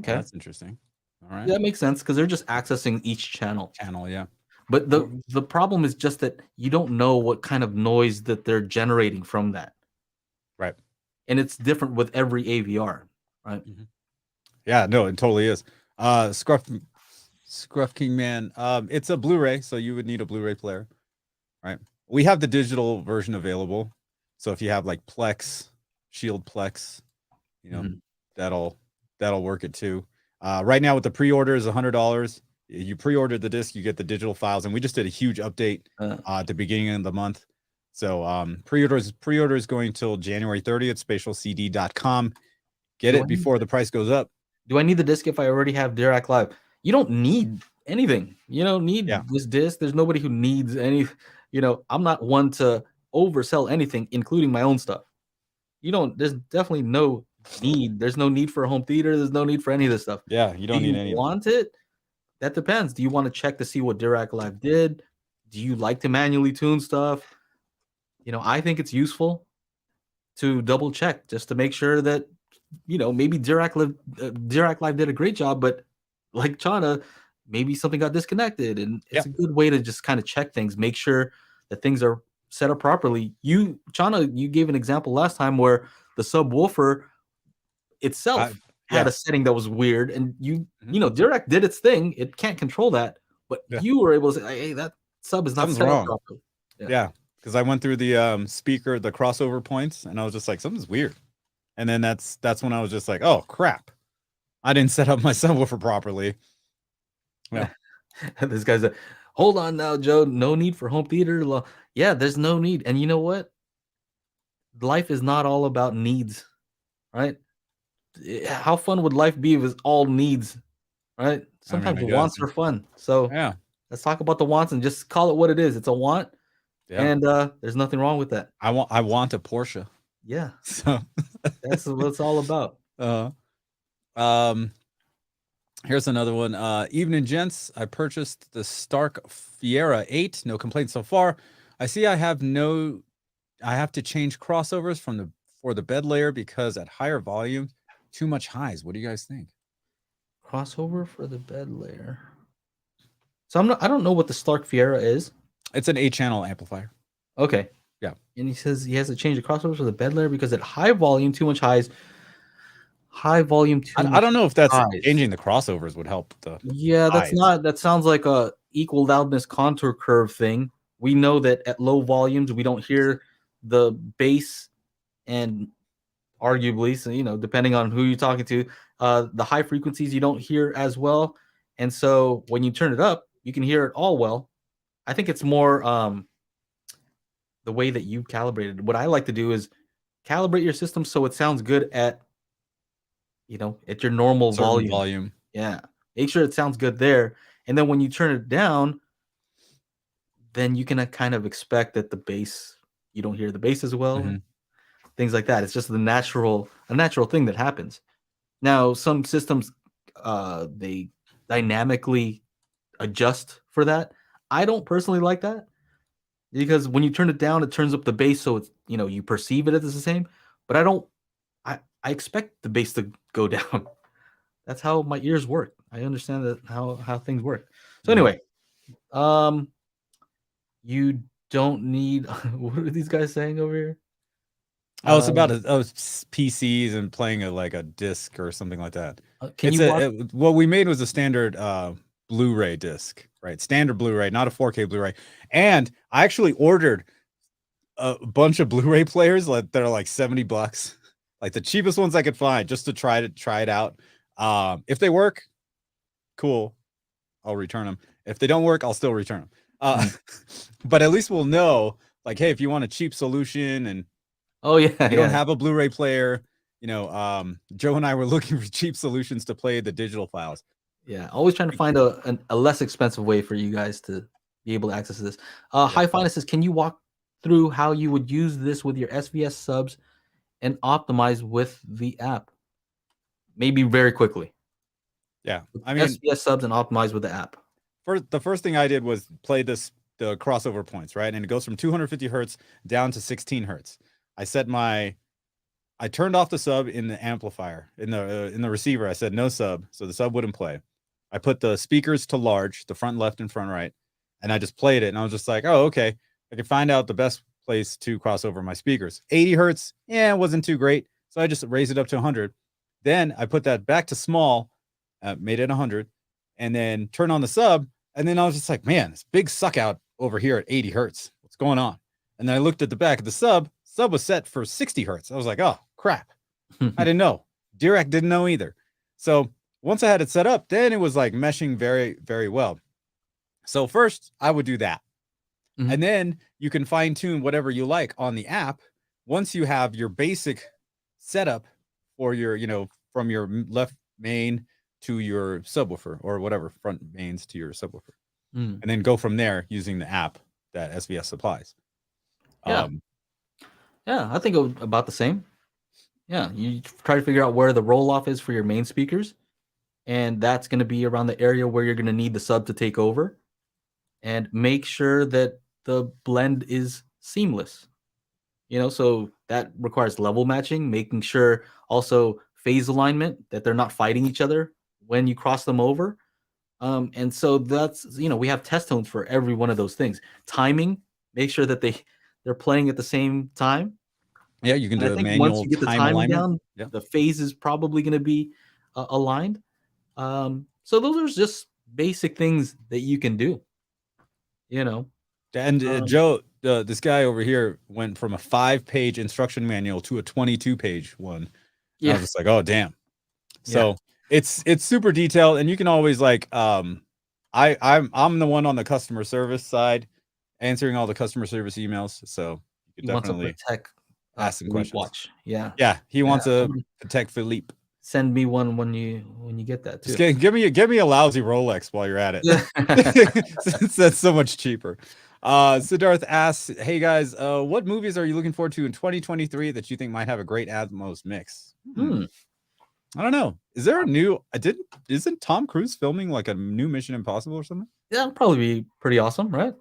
Okay, that's interesting. All right, yeah, that makes sense, because they're just accessing each channel. Yeah. But the problem is just that you don't know what kind of noise that they're generating from that. Right. And it's different with every AVR, right? Yeah, no, it totally is. Scruff King Man, it's a Blu-ray, so you would need a Blu-ray player, right? We have the digital version available, so if you have like Plex, Shield Plex, that'll work it too. Right now with the pre-order is $100. You pre-ordered the disc, you get the digital files, and we just did a huge update at the beginning of the month. So pre-order is going till January 30th, spatialcd.com. Get it before the price goes up. Do I need the disc if I already have Dirac Live? You don't need anything. You don't need this disc. There's nobody who needs any, I'm not one to oversell anything, including my own stuff. There's definitely no need. There's no need for a home theater. There's no need for any of this stuff. Yeah, you don't need any. Want it? That depends. Do you want to check to see what Dirac Live did? Do you like to manually tune stuff? I think it's useful to double check just to make sure that, maybe Dirac Live did a great job, but like Chana, maybe something got disconnected, and it's a good way to just kind of check things, make sure that things are set up properly. Chana, you gave an example last time where the subwoofer itself had a setting that was weird, and Dirac did its thing. It can't control that, but you were able to say, hey, that sub is not set up properly. Yeah, because I went through the speaker, the crossover points, and I was just like, something's weird. And then that's when I was just like, oh crap, I didn't set up my subwoofer properly. Yeah. This guy's like, hold on now, Joe. No need for home theater. Yeah, there's no need. And you know what? Life is not all about needs, right? How fun would life be if it's all needs, right? Sometimes I guess. wants are fun. So Yeah. let's talk about the wants and just call it what it is. It's a want. Yeah. And there's nothing wrong with that. I want a Porsche. Yeah. So that's what it's all about. Here's another one. Evening, gents. I purchased the Stark Fiera 8. No complaints so far. I see I have to change crossovers for the bed layer because at higher volume, too much highs. What do you guys think? Crossover for the bed layer. So I don't know what the Stark Fiera is. It's an 8-channel amplifier. Okay. Yeah. And he says he has to change the crossovers for the bed layer because at high volume, too much highs. High volume, too much I don't know if that's highs. changing the crossovers would help the that's not. That sounds like a equal loudness contour curve thing. We know that at low volumes, we don't hear the bass, and arguably, so, depending on who you're talking to, the high frequencies you don't hear as well. And so when you turn it up, you can hear it all well. I think it's more the way that you calibrated. What I like to do is calibrate your system so it sounds good at your normal volume. Yeah. Make sure it sounds good there. And then when you turn it down, then you can kind of expect that the bass, you don't hear the bass as well. Mm-hmm. Things like that. It's just a natural thing that happens. Now, some systems, they dynamically adjust for that. I don't personally like that because when you turn it down, it turns up the bass, so it's you perceive it as the same. But I expect the bass to go down. That's how my ears work. I understand that how things work. So anyway, you don't need. What are these guys saying over here? Oh, it's about PCs and playing a disc or something like that. What we made was a standard Blu-ray disc, right? Standard Blu-ray, not a 4K Blu-ray. And I actually ordered a bunch of Blu-ray players that are like $70, like the cheapest ones I could find, just to try it out. If they work, cool, I'll return them. If they don't work, I'll still return them. But at least we'll know, like, hey, if you want a cheap solution and you don't have a Blu-ray player, Joe and I were looking for cheap solutions to play the digital files. Yeah, always trying to find a less expensive way for you guys to be able to access this. HiFi says, can you walk through how you would use this with your SVS subs and optimize with the app? Maybe very quickly. Yeah, I mean, SVS subs and optimize with the app. The first thing I did was play the crossover points, right? And it goes from 250 hertz down to 16 hertz. I turned off the sub in the amplifier, in the receiver. I said no sub, so the sub wouldn't play. I put the speakers to large, the front left and front right, and I just played it. And I was just like, oh, okay. I can find out the best place to cross over my speakers. 80 hertz, it wasn't too great. So I just raised it up to 100. Then I put that back to small, made it 100, and then turn on the sub. And then I was just like, man, this big suck out over here at 80 hertz. What's going on? And then I looked at the back of the sub. Sub was set for 60 hertz. I was like, oh, crap. I didn't know. Dirac didn't know either. So once I had it set up, then it was like meshing very, very well. So first I would do that. Mm-hmm. And then you can fine tune whatever you like on the app. Once you have your basic setup for your, from your left main to your subwoofer or whatever front mains to your subwoofer. And then go from there using the app that SVS supplies. Yeah. I think about the same. Yeah, you try to figure out where the roll-off is for your main speakers, and that's going to be around the area where you're going to need the sub to take over, and make sure that the blend is seamless. So that requires level matching, making sure also phase alignment, that they're not fighting each other when you cross them over. And so that's, we have test tones for every one of those things. Timing, make sure that they're playing at the same time. Yeah, you can do a manual once you get the time down, the phase is probably going to be aligned. So those are just basic things that you can do. And Joe, this guy over here went from a 5-page instruction manual to a 22-page one. Yeah, I was just like, oh damn. So it's super detailed, and you can always like I'm the one on the customer service side, answering all the customer service emails. So you could He wants a definitely Protect ask some Philippe questions. watch. Yeah. Yeah, he wants a Somebody Patek Philippe. send me one when you get that too. Just give me a lousy Rolex while you're at it. Yeah. Since that's so much cheaper. Siddharth asks, "Hey guys, what movies are you looking forward to in 2023 that you think might have a great Atmos mix?" I don't know. Is there a new? Isn't Tom Cruise filming like a new Mission Impossible or something? Yeah, that'll probably be pretty awesome, right?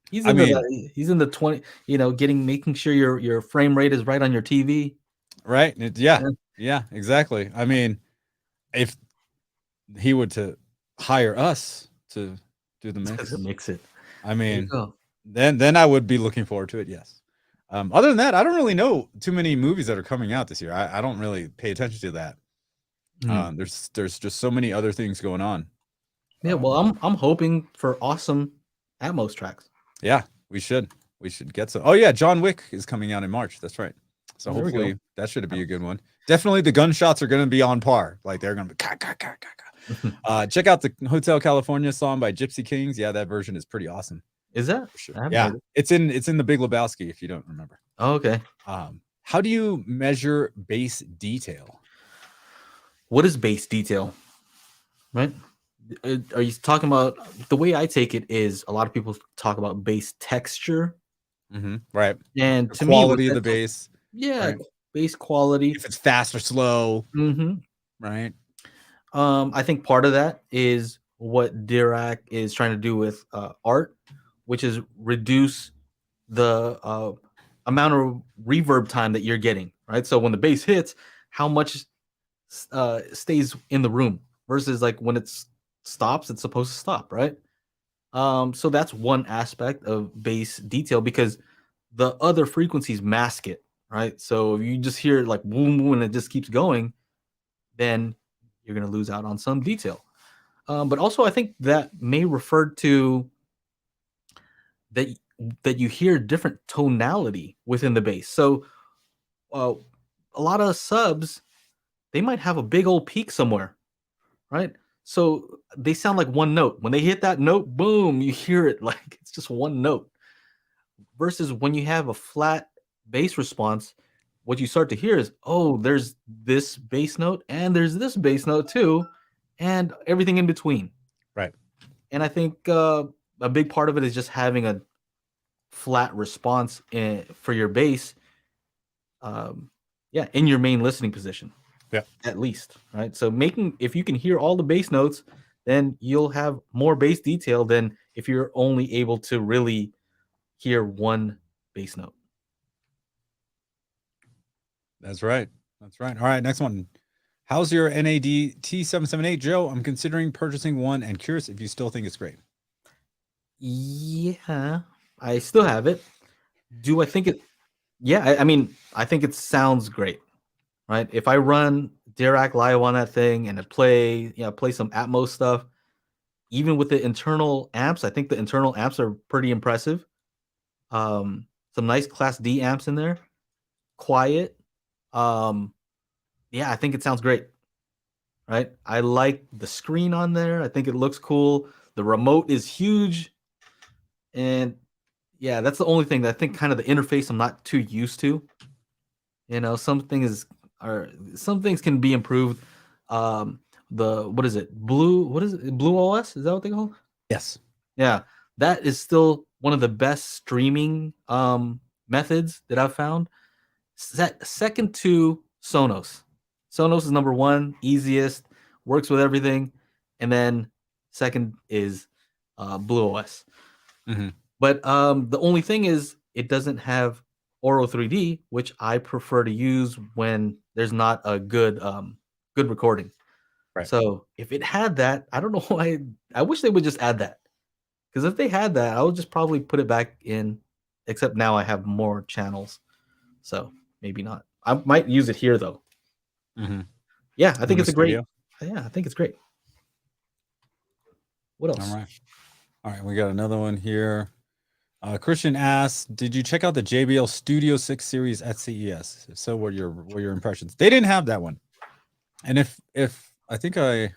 He's I into mean, that. He's in the 20, making sure your frame rate is right on your TV. right? Yeah, exactly. I mean, if he would to hire us to do the mix, Mix it. I There you mean, go. then I would be looking forward to it. Yes. Other than that, I don't really know too many movies that are coming out this year. I don't really pay attention to that. There's just so many other things going on. Yeah, well, I'm hoping for awesome Atmos tracks. Yeah, we should get some. Oh yeah, John Wick is coming out in March. That's right. So There we go. hopefully that should be a good one. Definitely the gunshots are going to be on par. Like they're going to be ka, ka, ka, ka, ka. Check out the Hotel California song by Gypsy Kings. Yeah, that version is pretty awesome. Is that? Sure. Yeah, it's in the Big Lebowski if you don't remember. Oh, okay. How do you measure bass detail? What is bass detail? Right? Are you talking about, the way I take it is a lot of people talk about bass texture, right? And the to quality me, of the bass, yeah, right? Bass quality, if it's fast or slow, right? I think part of that is what Dirac is trying to do with art, which is reduce the amount of reverb time that you're getting, right? So when the bass hits, how much stays in the room versus like when it stops, it's supposed to stop, right? So that's one aspect of bass detail, because the other frequencies mask it, right? So if you just hear like boom, boom, and it just keeps going, then you're going to lose out on some detail. But also, I think that may refer to that you hear different tonality within the bass. So a lot of subs, they might have a big old peak somewhere, right? So they sound like one note. When they hit that note, boom, you hear it like it's just one note. Versus when you have a flat bass response, what you start to hear is, oh, there's this bass note and there's this bass note too, and everything in between. Right. And I think a big part of it is just having a flat response for your bass, in your main listening position. Yeah. At least, right? So if you can hear all the bass notes, then you'll have more bass detail than if you're only able to really hear one bass note. That's right. All right, next one. How's your NAD T778, Joe? I'm considering purchasing one and curious if you still think it's great. Yeah, I still have it. Do I think it? Yeah, I mean, I think it sounds great, right? If I run Dirac Live on that thing and play some Atmos stuff, even with the internal amps, I think the internal amps are pretty impressive. Some nice Class D amps in there, quiet. I think it sounds great. Right? I like the screen on there. I think it looks cool. The remote is huge. And yeah, that's the only thing that I think, kind of the interface I'm not too used to. Some things can be improved. What is it? Blue OS? Is that what they call it? Yes. Yeah. That is still one of the best streaming methods that I've found. Second to Sonos. Sonos is number one, easiest, works with everything, and then second is Blue OS. But the only thing is, it doesn't have Auro 3D, which I prefer to use when there's not a good recording. Right. So if it had that, I don't know why. I wish they would just add that, because if they had that, I would just probably put it back in. Except now I have more channels, so maybe not. I might use it here though. Yeah, I think it's a great. Yeah, I think it's great. What else? All right, we got another one here. Christian asks, "Did you check out the JBL Studio 6 series at CES? If so, what are your impressions?" They didn't have that one, and if I think I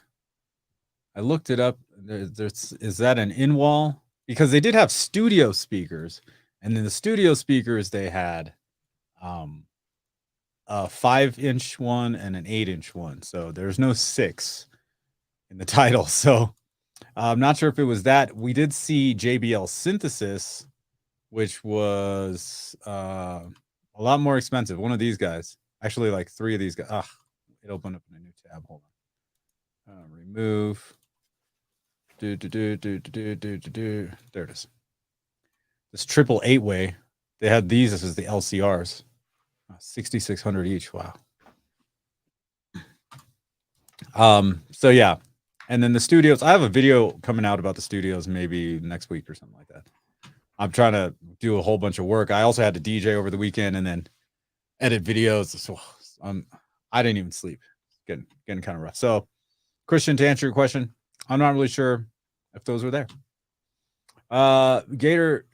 looked it up. Is that an in-wall? Because they did have studio speakers, and in the studio speakers they had a 5-inch one and an 8-inch one. So there's no 6 in the title. So I'm not sure if it was that. We did see JBL Synthesis, which was a lot more expensive. One of these guys, actually, like 3 of these guys. Ah, it opened up in a new tab. Hold on. Remove. There it is. This triple 8-way. They had these. This is the LCRs. 6,600 each. Wow. So yeah. And then the studios, I have a video coming out about the studios maybe next week or something like that. I'm trying to do a whole bunch of work. I also had to DJ over the weekend and then edit videos. So I didn't even sleep. Getting kind of rough. So, Christian, to answer your question, I'm not really sure if those were there. Gator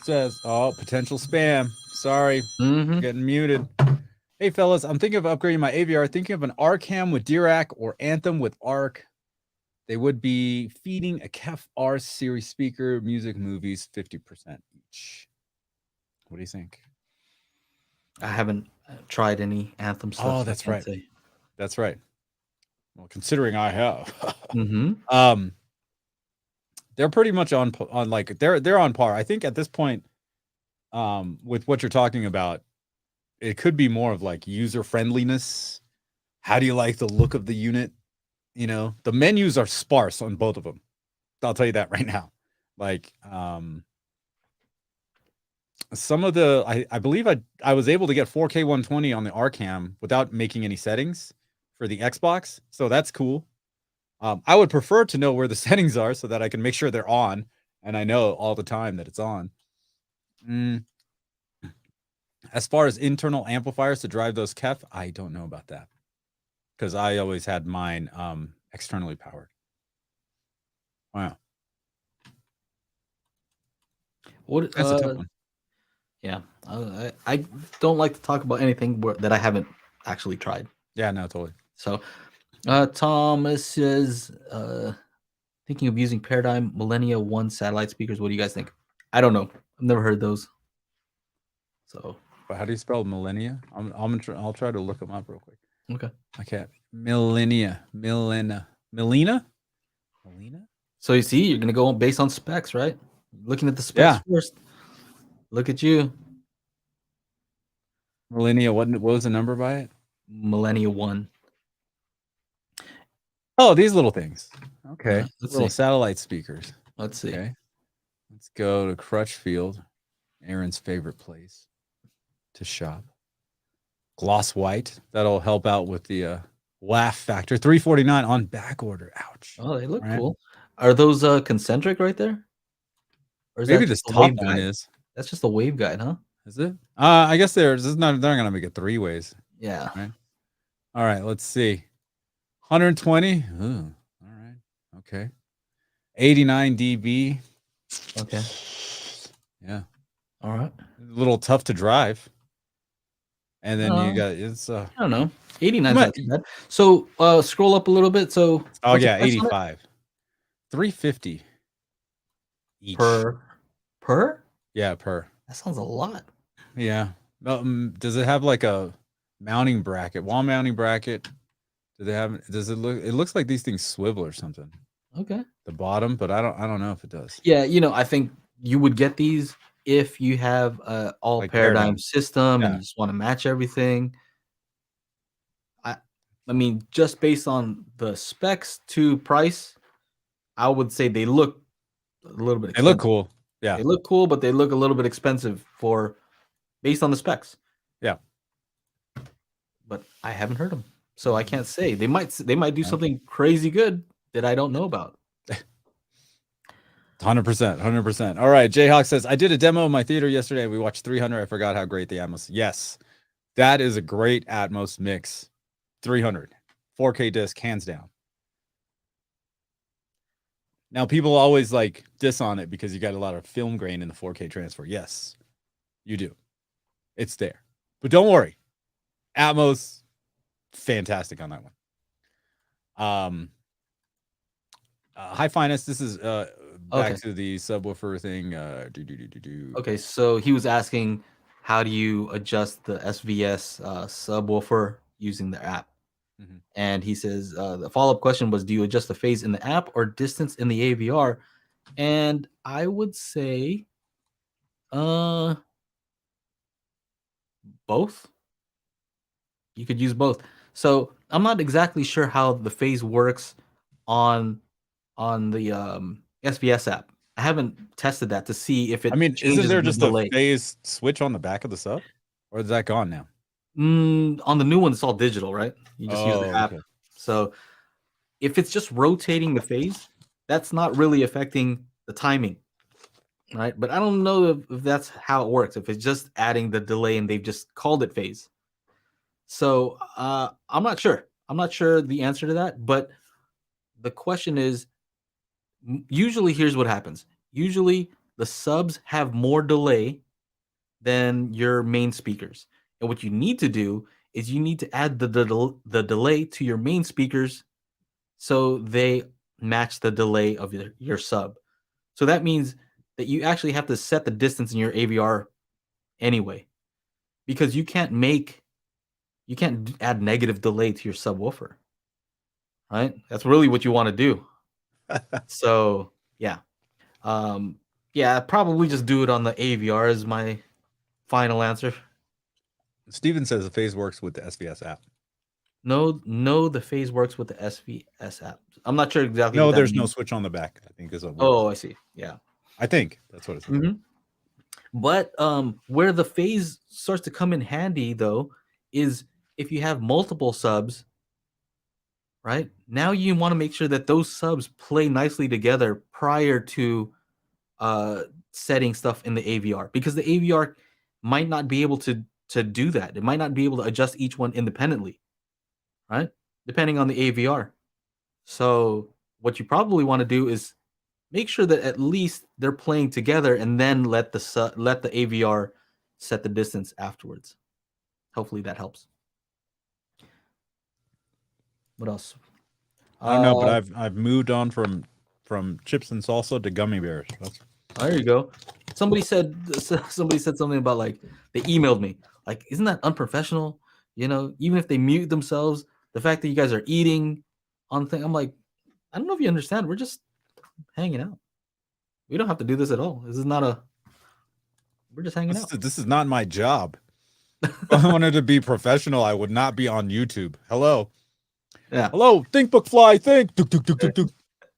says, "Oh, potential spam. Sorry, getting muted." Hey, fellas, I'm thinking of upgrading my AVR. Thinking of an R-Cam with Dirac or Anthem with ARC. They would be feeding a KEF R series speaker, music, movies, 50% each. What do you think? I haven't tried any Anthem stuff. Oh, that's right. That's right. Well, considering I have, they're pretty much on like they're on par. I think at this point, with what you're talking about, it could be more of like user friendliness. How do you like the look of the unit? You know, the menus are sparse on both of them. I'll tell you that right now. Like, some of the I believe I was able to get 4K 120 on the R-Cam without making any settings for the Xbox, so that's cool. I would prefer to know where the settings are so that I can make sure they're on, and I know all the time that it's on. As far as internal amplifiers to drive those KEF, I don't know about that because I always had mine externally powered. Wow. What? That's a tough one. Yeah, I don't like to talk about anything that I haven't actually tried. Yeah, no, totally. So, Thomas says, thinking of using Paradigm Millennia 1 satellite speakers. What do you guys think? I don't know. I've never heard those. So, but how do you spell millennia? I'll try to look them up real quick. Okay. I can't. Millennia. So you see, you're gonna go based on specs, right? Looking at the specs first. Look at you. Millennia. What was the number by it? Millennia 1. Oh, these little things. Okay. Little satellite speakers. Let's see. Okay. Let's go to Crutchfield, Aaron's favorite place to shop. Gloss white. That'll help out with the laugh factor. $349 on back order. Ouch. Oh, they look cool. Are those concentric right there? Or is maybe this top one is. That's just a waveguide, huh? Is it? I guess they're gonna make it 3 ways. Yeah. Right. All right. Let's see. 120. Ooh. All right. Okay. 89 dB. Okay. Yeah. All right. A little tough to drive. And then you got I don't know. 89 is not too bad. So scroll up a little bit. So 85. 350 each. Per? Yeah, per. That sounds a lot. Yeah. Does it have like a mounting bracket, wall mounting bracket? Does it looks like these things swivel or something. Okay. The bottom, but I don't know if it does. Yeah, I think you would get these if you have all like paradigm system and you just want to match everything. I mean, just based on the specs to price, I would say they look a little bit expensive. They look cool. Yeah. They look cool, but they look a little bit expensive based on the specs. Yeah. But I haven't heard them. So I can't say. They might do something crazy good that I don't know about. 100%. All right. Jayhawk says, I did a demo in my theater yesterday. We watched 300. I forgot how great the Atmos. Yes. That is a great Atmos mix. 300. 4K disc, hands down. Now, people always like diss on it because you got a lot of film grain in the 4K transfer. Yes, you do. It's there. But don't worry. Atmos, fantastic on that one. High Finest, this is back Okay. to the subwoofer thing. Okay, so he was asking, how do you adjust the SVS subwoofer using the app? Mhm. And he says the follow-up question was, do you adjust the phase in the app or distance in the AVR? And I would say both. You could use both. So I'm not exactly sure how the phase works on the SVS app. I haven't tested that to see if I it mean, isn't changes there the just a delay. phase switch on the back of the sub, or is that gone now? On the new one, it's all digital, right? You just use the app. Okay. So if it's just rotating the phase, that's not really affecting the timing, right? But I don't know if that's how it works. If it's just adding the delay and they've just called it phase. So I'm not sure. I'm not sure the answer to that. But the question is, usually here's what happens. Usually the subs have more delay than your main speakers. And what you need to do is you need to add the delay to your main speakers so they match the delay of your sub. So that means that you actually have to set the distance in your AVR anyway, because you can't add negative delay to your subwoofer, right? That's really what you want to do. So yeah, yeah, probably just do it on the AVR is my final answer. Steven says the phase works with the SVS app. No, the phase works with the SVS app. I'm not sure exactly. No, what that there's no means. switch on the back. I think is a. Oh, I see. Yeah. I think that's what it says. Mm-hmm. But where the phase starts to come in handy, though, is if you have multiple subs, right? Now you want to make sure that those subs play nicely together prior to setting stuff in the AVR, because the AVR might not be able to do that. It might not be able to adjust each one independently, right? Depending on the AVR. So what you probably want to do is make sure that at least they're playing together, and then let the AVR set the distance afterwards. Hopefully that helps. What else? I don't know, but I've moved on from chips and salsa to gummy bears. There you go. Somebody said something about, like, they emailed me, like, isn't that unprofessional? Even if they mute themselves, the fact that you guys are eating on the thing. I'm like, I don't know if you understand. We're just hanging out. We don't have to do this at all. This is not a. We're just hanging out. This is not my job. If I wanted to be professional, I would not be on YouTube. Hello. Yeah. Hello. Think, book, fly. Think.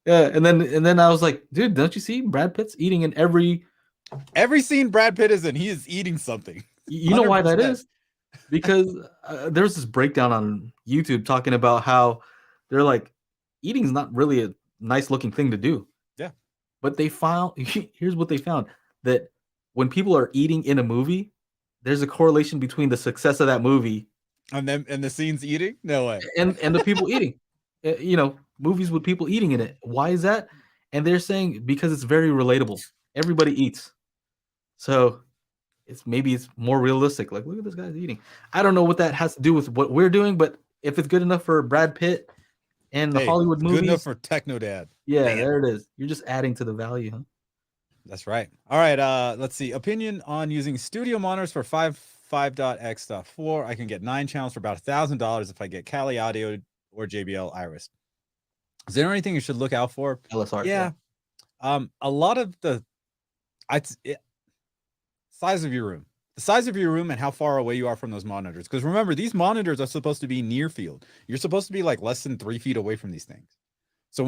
Yeah. And then I was like, dude, don't you see Brad Pitt's eating in every scene Brad Pitt is in? He is eating something. You know why that is? Because there's this breakdown on YouTube talking about how they're like, eating is not really a nice looking thing to do. Yeah. But they found, here's what they found, that when people are eating in a movie, there's a correlation between the success of that movie and the scenes eating. No way. And the people eating. Movies with people eating in it. Why is that? And they're saying because it's very relatable. Everybody eats. So it's more realistic. Like, look at this guy's eating. I don't know what that has to do with what we're doing, but if it's good enough for Brad Pitt and the Hollywood movies, good enough for Techno Dad. Yeah, there it is. You're just adding to the value, huh? That's right. All right. Let's see. Opinion on using studio monitors for 5.x.4. I can get 9 channels for about $1,000 if I get Cali Audio or JBL Iris. Is there anything you should look out for? LSR. Yeah. A lot of the size of your room. The size of your room and how far away you are from those monitors. Because remember, these monitors are supposed to be near field. You're supposed to be like less than 3 feet away from these things. So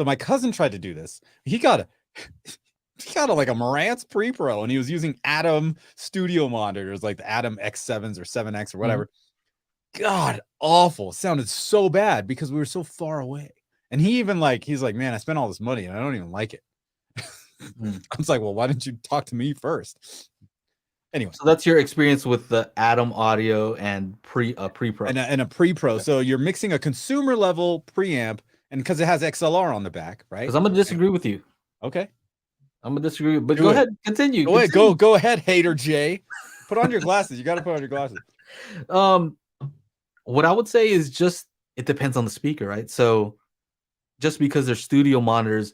my cousin tried to do this. He got like a Marantz Pre-Pro, and he was using Atom studio monitors, like the Atom X7s or 7X or whatever. Mm-hmm. God, awful. It sounded so bad because we were so far away. And he's like, man, I spent all this money and I don't even like it. I was like, well, why didn't you talk to me first? Anyway. So that's your experience with the Atom Audio and Pre-Pro. And a Pre-Pro. Okay. So you're mixing a consumer level preamp, and because it has XLR on the back, right? Because I'm going to disagree with you. Okay. I'm gonna disagree, but go ahead, continue. Go ahead, hater Jay. Put on your glasses. You got to put on your glasses. What I would say is just it depends on the speaker, right? So just because they're studio monitors,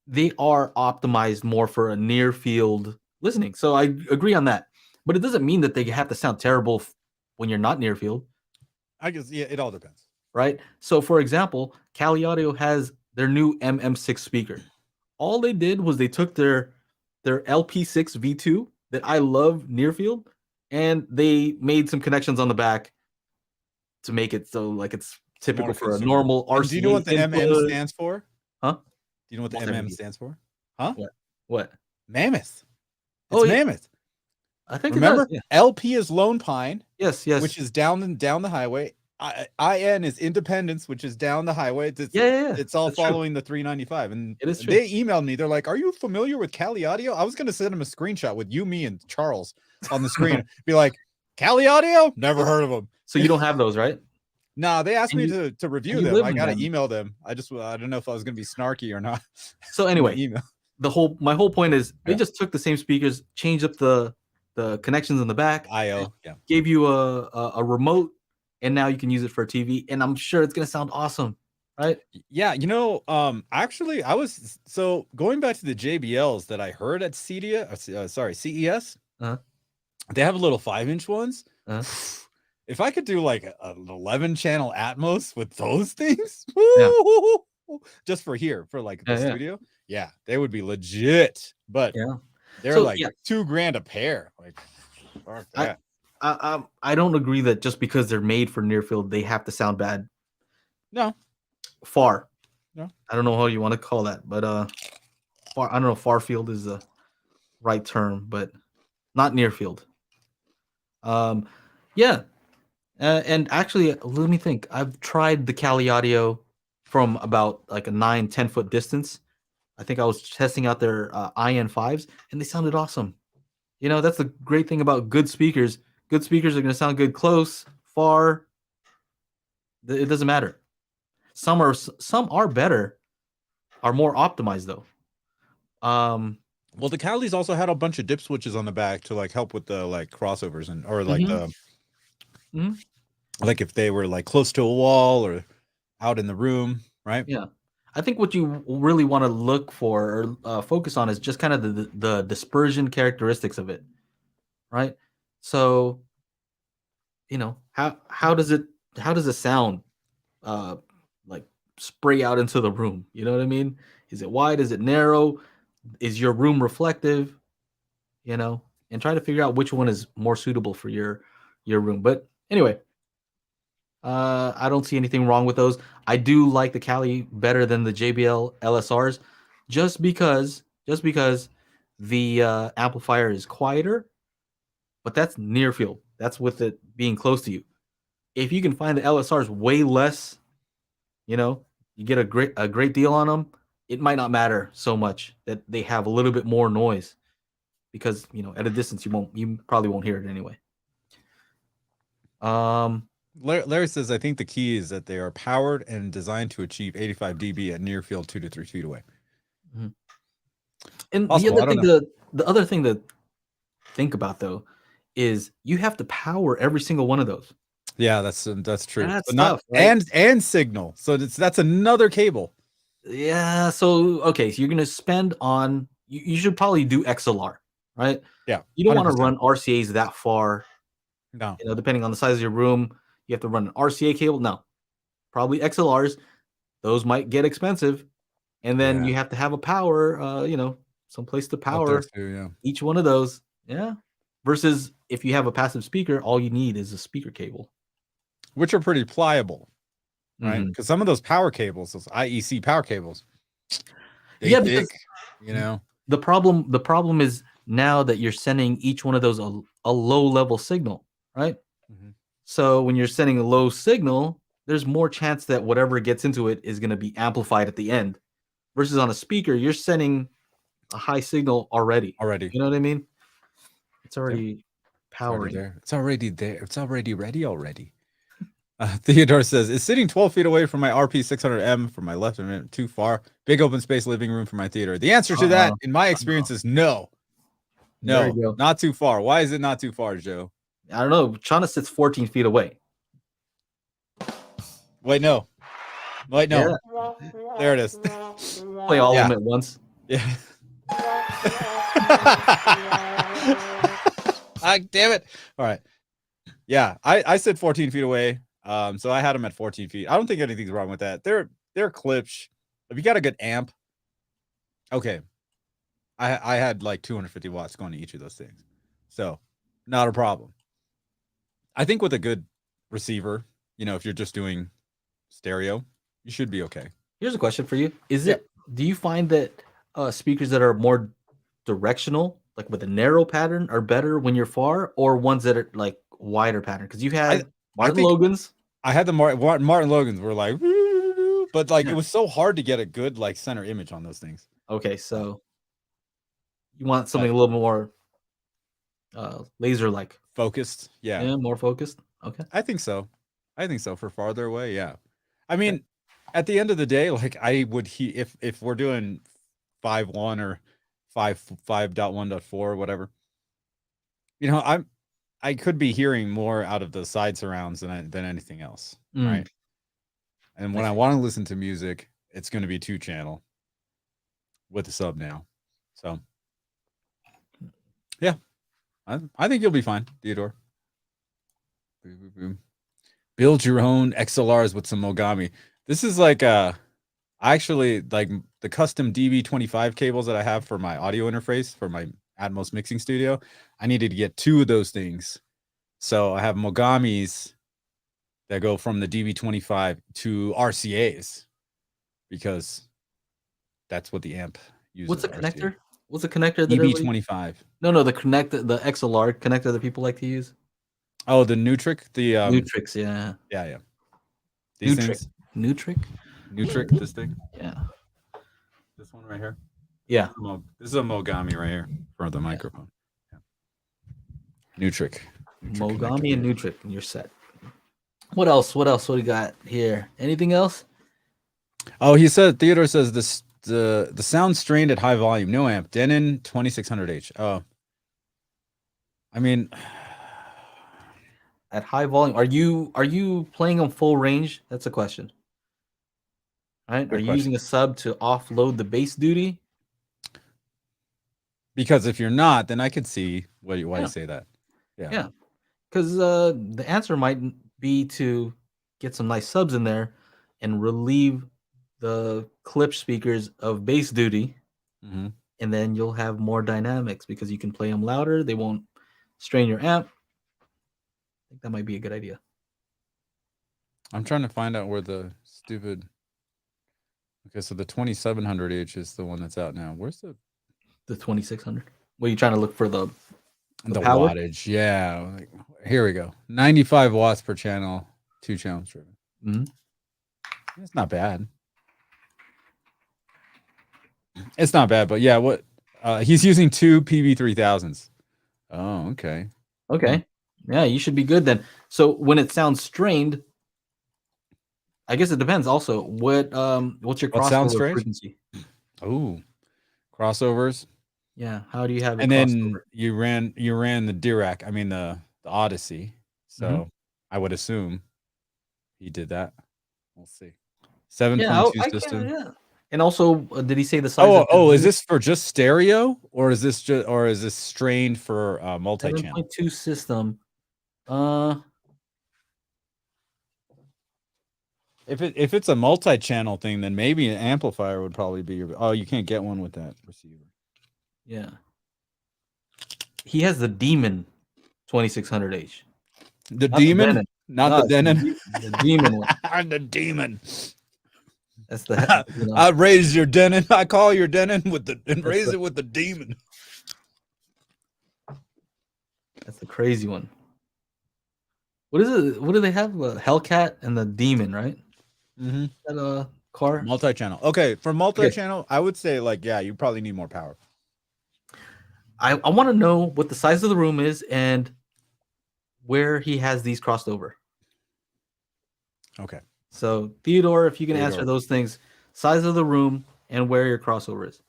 they are optimized more for a near field listening. So I agree on that. But it doesn't mean that they have to sound terrible when you're not near field. I guess, yeah, it all depends. Right? So for example, Cali Audio has their new MM6 speaker. All they did was they took their LP6 V2 that I love near field, and they made some connections on the back to make it so like it's typical for a normal RCA. Do you know what the MM stands for? Huh? Do you know what the MM stands for? Huh? What? Mammoth. It's Mammoth. I think remember LP is Lone Pine. Yes. Which is down the highway. IN is Independence, which is down the highway. It's all following the 395. And it is true. They emailed me. They're like, "Are you familiar with Cali Audio?" I was going to send them a screenshot with you, me, and Charles on the screen. Be like, "Cali Audio? Never heard of them." So you don't have those, right? No, they asked me to review them. I got to email them. I don't know if I was going to be snarky or not. So anyway, my whole point is they just took the same speakers, changed up the connections in the back, IO, gave you a remote, and now you can use it for a TV, and I'm sure it's gonna sound awesome, right? Yeah, actually, I was going back to the JBLs that I heard at CES. They have little 5-inch ones. If I could do like an 11-channel Atmos with those things, just for like the studio, they would be legit. But they're like $2,000 a pair. Like, fuck that. I don't agree that just because they're made for near field, they have to sound bad. No. Far. No. I don't know how you want to call that, but far. I don't know if far field is the right term, but not near field. And actually, let me think. I've tried the Cali Audio from about like a 9-10 foot distance. I think I was testing out their IN5s, and they sounded awesome. That's the great thing about good speakers. Good speakers are going to sound good close, far. It doesn't matter. Some are better, are more optimized though. Well, the Calis also had a bunch of dip switches on the back to like help with the like crossovers or like like if they were like close to a wall or out in the room, right? Yeah. I think what you really want to look for or focus on is just kind of the dispersion characteristics of it, right? So, how does it sound like spray out into the room? You know what I mean? Is it wide? Is it narrow? Is your room reflective? And try to figure out which one is more suitable for your room. But anyway, I don't see anything wrong with those. I do like the Cali better than the JBL LSRs, just because the amplifier is quieter, but that's near field. That's with it being close to you. If you can find the LSRs way less, you get a great deal on them. It might not matter so much that they have a little bit more noise, because at a distance you probably won't hear it anyway. Larry says, I think the key is that they are powered and designed to achieve 85 dB at near field 2 to 3 feet away. Mm-hmm. And the other thing to think about though is you have to power every single one of those. Yeah, that's true. That's but not tough, right? and signal. So that's another cable. Yeah. So okay, so you're gonna spend on you should probably do XLR, right? Yeah. You don't want to run RCAs that far. No. Depending on the size of your room, you have to run an RCA cable. No, probably XLRs. Those might get expensive, and then you have to have a power. Some place to power each one of those. Yeah. Versus if you have a passive speaker, all you need is a speaker cable, which are pretty pliable, right? Because some of those power cables, those IEC power cables, thick, The problem is now that you're sending each one of those a low level signal, right? Mm-hmm. So when you're sending a low signal, there's more chance that whatever gets into it is going to be amplified at the end. Versus on a speaker, you're sending a high signal already. You know what I mean? It's already powering. It's already there. It's already ready already. Theodore says, is sitting 12 feet away from my RP600M from my left and too far? Big open space living room for my theater. The answer to that, in my experience, is no. No, not too far. Why is it not too far, Joe? I don't know. Chana sits 14 feet away. Wait, no. Wait, no. There it is. Play all of them at once. Yeah. Damn it. All right. Yeah, I said 14 feet away. So I had them at 14 feet. I don't think anything's wrong with that. They're clips. If you got a good amp, okay. I had like 250 watts going to each of those things. So not a problem. I think with a good receiver, if you're just doing stereo, you should be okay. Here's a question for you. Do you find that speakers that are more directional, like with a narrow pattern, are better when you're far, or ones that are like wider pattern? Because you've had Martin Logans. I had the Martin Logans were like, but like it was so hard to get a good like center image on those things. Okay, so you want something a little more laser like focused. Yeah, more focused. Okay. I think so for farther away. Yeah. I mean, at the end of the day, like I would if we're doing 5.1 or 5.1.4 or whatever, I could be hearing more out of the side surrounds than anything else. Right. And when I want to listen to music, it's going to be 2-channel with the sub now. So yeah, I think you'll be fine, Theodore. Build your own XLRs with some Mogami. This is like actually like the custom DB25 cables that I have for my audio interface for my Atmos mixing studio. I needed to get 2 of those things. So I have Mogamis that go from the DB25 to RCAs because that's what the amp uses. What's the connector? What's the connector? DB25. No, the XLR connector that people like to use. Oh, the Nutric, the Nutrix, yeah. These things. Nutric, this thing. Yeah. This one right here. Yeah. This is a Mogami right here for the microphone. Yeah. Nutric. Mogami and Nutric, and you're set. What else? What do we got here? Anything else? Oh, Theodore says this the sound strained at high volume. No amp. Denon 2600H. Oh. I mean, at high volume, are you playing on full range? That's a question. All right? Are you using a sub to offload the bass duty? Because if you're not, then I could see why you say that. Yeah. Because the answer might be to get some nice subs in there and relieve the clip speakers of bass duty, and then you'll have more dynamics because you can play them louder. They won't strain your amp. I think that might be a good idea. I'm trying to find out where the stupid. Okay, so the 2700H is the one that's out now. Where's the 2600? What are you trying to look for the power? Wattage? Yeah, here we go. 95 watts per channel, 2 channels driven. It's not bad. It's not bad, but yeah, what he's using 2 PB3000s. Oh, okay. Okay. Yeah, you should be good then. So when it sounds strained, I guess it depends also. What's your crossover frequency? Oh, crossovers. Yeah. How do you have it? And then you ran the Dirac, I mean the Odyssey. So I would assume he did that. We'll see. 7.2 system. Yeah. And also, did he say the size? Is this for just stereo, or is this strained for multi-channel? 7.2 system. If it's a multi-channel thing, then maybe an amplifier would probably be your. Oh, you can't get one with that receiver. Yeah. He has the Demon 2600H. The Demon, not the Denon. The Demon one. The Demon. That's the. I raise your Denon. I call your Denon raise it with the Demon. That's the crazy one. What is it? What do they have? Hellcat and the Demon, right? That car multi-channel. Okay, for multi-channel, I would say you probably need more power. I want to know what the size of the room is and where he has these crossed over. Okay. So Theodore, if you can answer those things, size of the room and where your crossover is.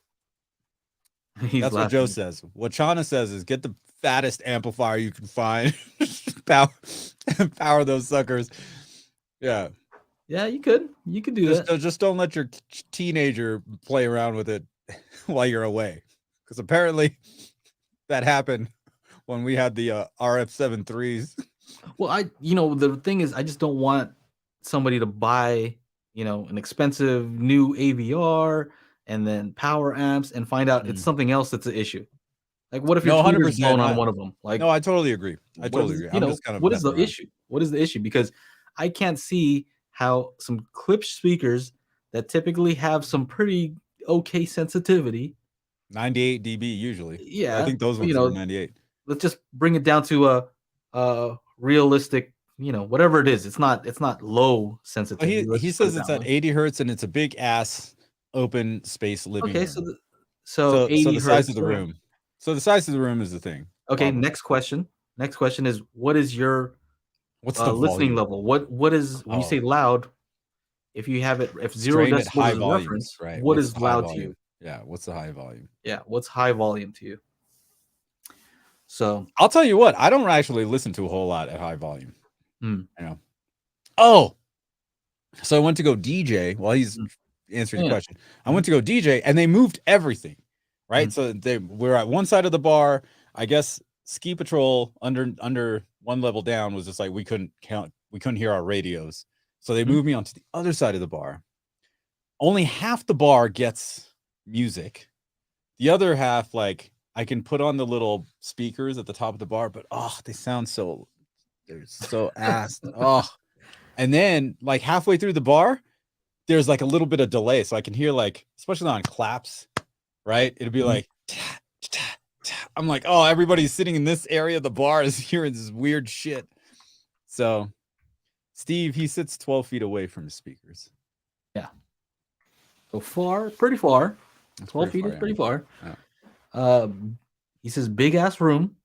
That's what Joe says. What Chana says is get the fattest amplifier you can find. Power those suckers. Yeah. Yeah, you could do that. Just don't let your teenager play around with it while you're away, because apparently that happened when we had the RF-73s. Well, the thing is, I just don't want somebody to buy, an expensive new AVR and then power amps and find out it's something else that's an issue. Like, what if your No, tweeter's 100%. blown on one of them? Like, No, I totally agree. I what totally is, agree. I'm just kind of what is the messing around. issue? What is the issue? Because I can't see how some clip speakers that typically have some pretty okay sensitivity. 98 dB usually. Yeah, I think those ones are 98. Let's just bring it down to a realistic, whatever it is. It's not low sensitivity. He says it's at 80 hertz and it's a big ass open space living Okay, room. so 80 so the size hertz. of the room. So the size of the room is the thing. Okay, probably. next question. Next question is, what is your What's the listening volume? level? What is, when you say loud, if 0 Strained at decibels high is volumes, reference, right? what What's is high loud to volume? you? Yeah, what's the high volume? Yeah, what's high volume to you? So I'll tell you what, I don't actually listen to a whole lot at high volume. Hmm. You know. Oh, so I went to go DJ while he's answering the question. I went to go DJ and they moved everything, right? So we're at one side of the bar. I guess Ski Patrol under one level down was just like we couldn't hear our radios. So they moved me onto the other side of the bar. Only half the bar gets music. The other half, like, I can put on the little speakers at the top of the bar, but they sound so, they're so ass. And then like halfway through the bar, there's like a little bit of delay. So I can hear, like, especially on claps, right? It'll be like, ta, ta, ta. I'm like, oh, everybody's sitting in this area of the bar is hearing this weird shit. So Steve, he sits 12 feet away from his speakers. Yeah. So far, pretty far. That's 12 feet far, is pretty far. Yeah. He says big ass room.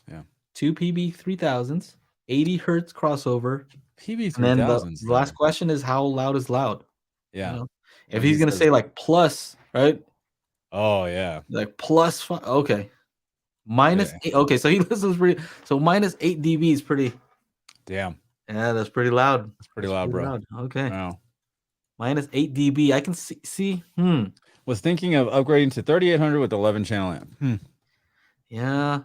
Yeah. 2 PB 3000s, 80 hertz crossover. PB 3000s. And then the last question is, how loud is loud? Yeah. If he's gonna say like plus, right? Oh yeah. Like plus, okay. Minus 8. Okay, so he listens pretty. So minus 8 dB is pretty. Damn. Yeah, that's pretty loud. That's pretty loud, bro. Okay. Wow. Minus 8 dB. I can see. Was thinking of upgrading to 3800 with 11 channel amp. Yeah.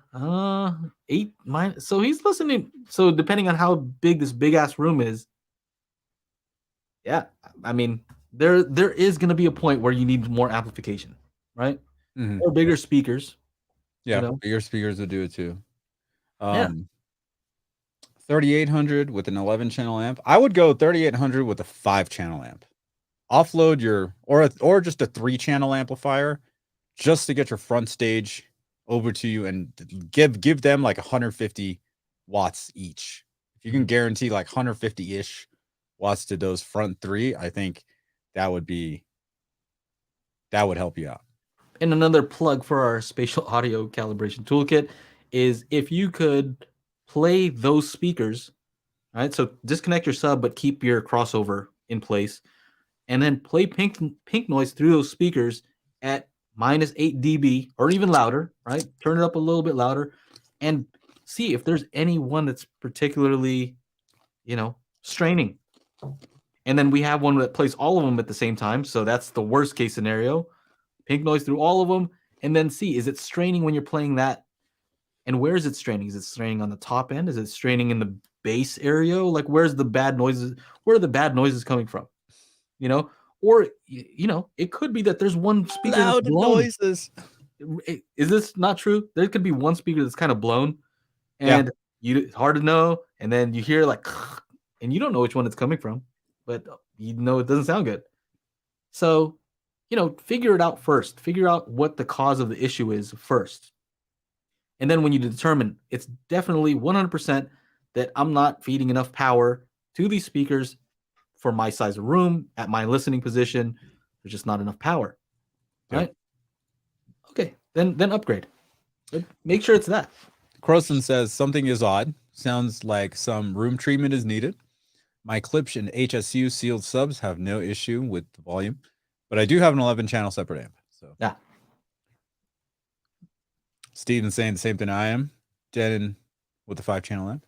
8 minus. So he's listening. So depending on how big this big ass room is, yeah. I mean, there is gonna be a point where you need more amplification, right? Or bigger speakers. Yeah, bigger speakers would do it too. Yeah. 3800 with an 11 channel amp. I would go 3800 with a 5 channel amp. Offload your or just a 3 channel amplifier just to get your front stage over to you and give them like 150 watts each. If you can guarantee like 150-ish watts to those front 3, I think that would help you out. And another plug for our spatial audio calibration toolkit is, if you could play those speakers, right? So disconnect your sub, but keep your crossover in place, and then play pink noise through those speakers at minus 8 dB or even louder, right? Turn it up a little bit louder and see if there's any one that's particularly, straining. And then we have one that plays all of them at the same time. So that's the worst case scenario. Pink noise through all of them, and then see, is it straining when you're playing that? And where is it straining? Is it straining on the top end? Is it straining in the bass area? Like, where's the bad noises? Where are the bad noises coming from? Or it could be that there's one speaker Loud that's blown. noises. Is this not true? There could be one speaker that's kind of blown, and it's hard to know. And then you hear like, and you don't know which one it's coming from, but it doesn't sound good. So, figure it out first. Figure out what the cause of the issue is first. And then when you determine it's definitely 100% that I'm not feeding enough power to these speakers for my size of room at my listening position, there's just not enough power. Right? Okay, then upgrade. But make sure it's that. Croson says something is odd. Sounds like some room treatment is needed. My Klipsch and HSU sealed subs have no issue with the volume, but I do have an 11 channel separate amp. So yeah. Steven's saying the same thing I am. Denon with the 5 channel amp.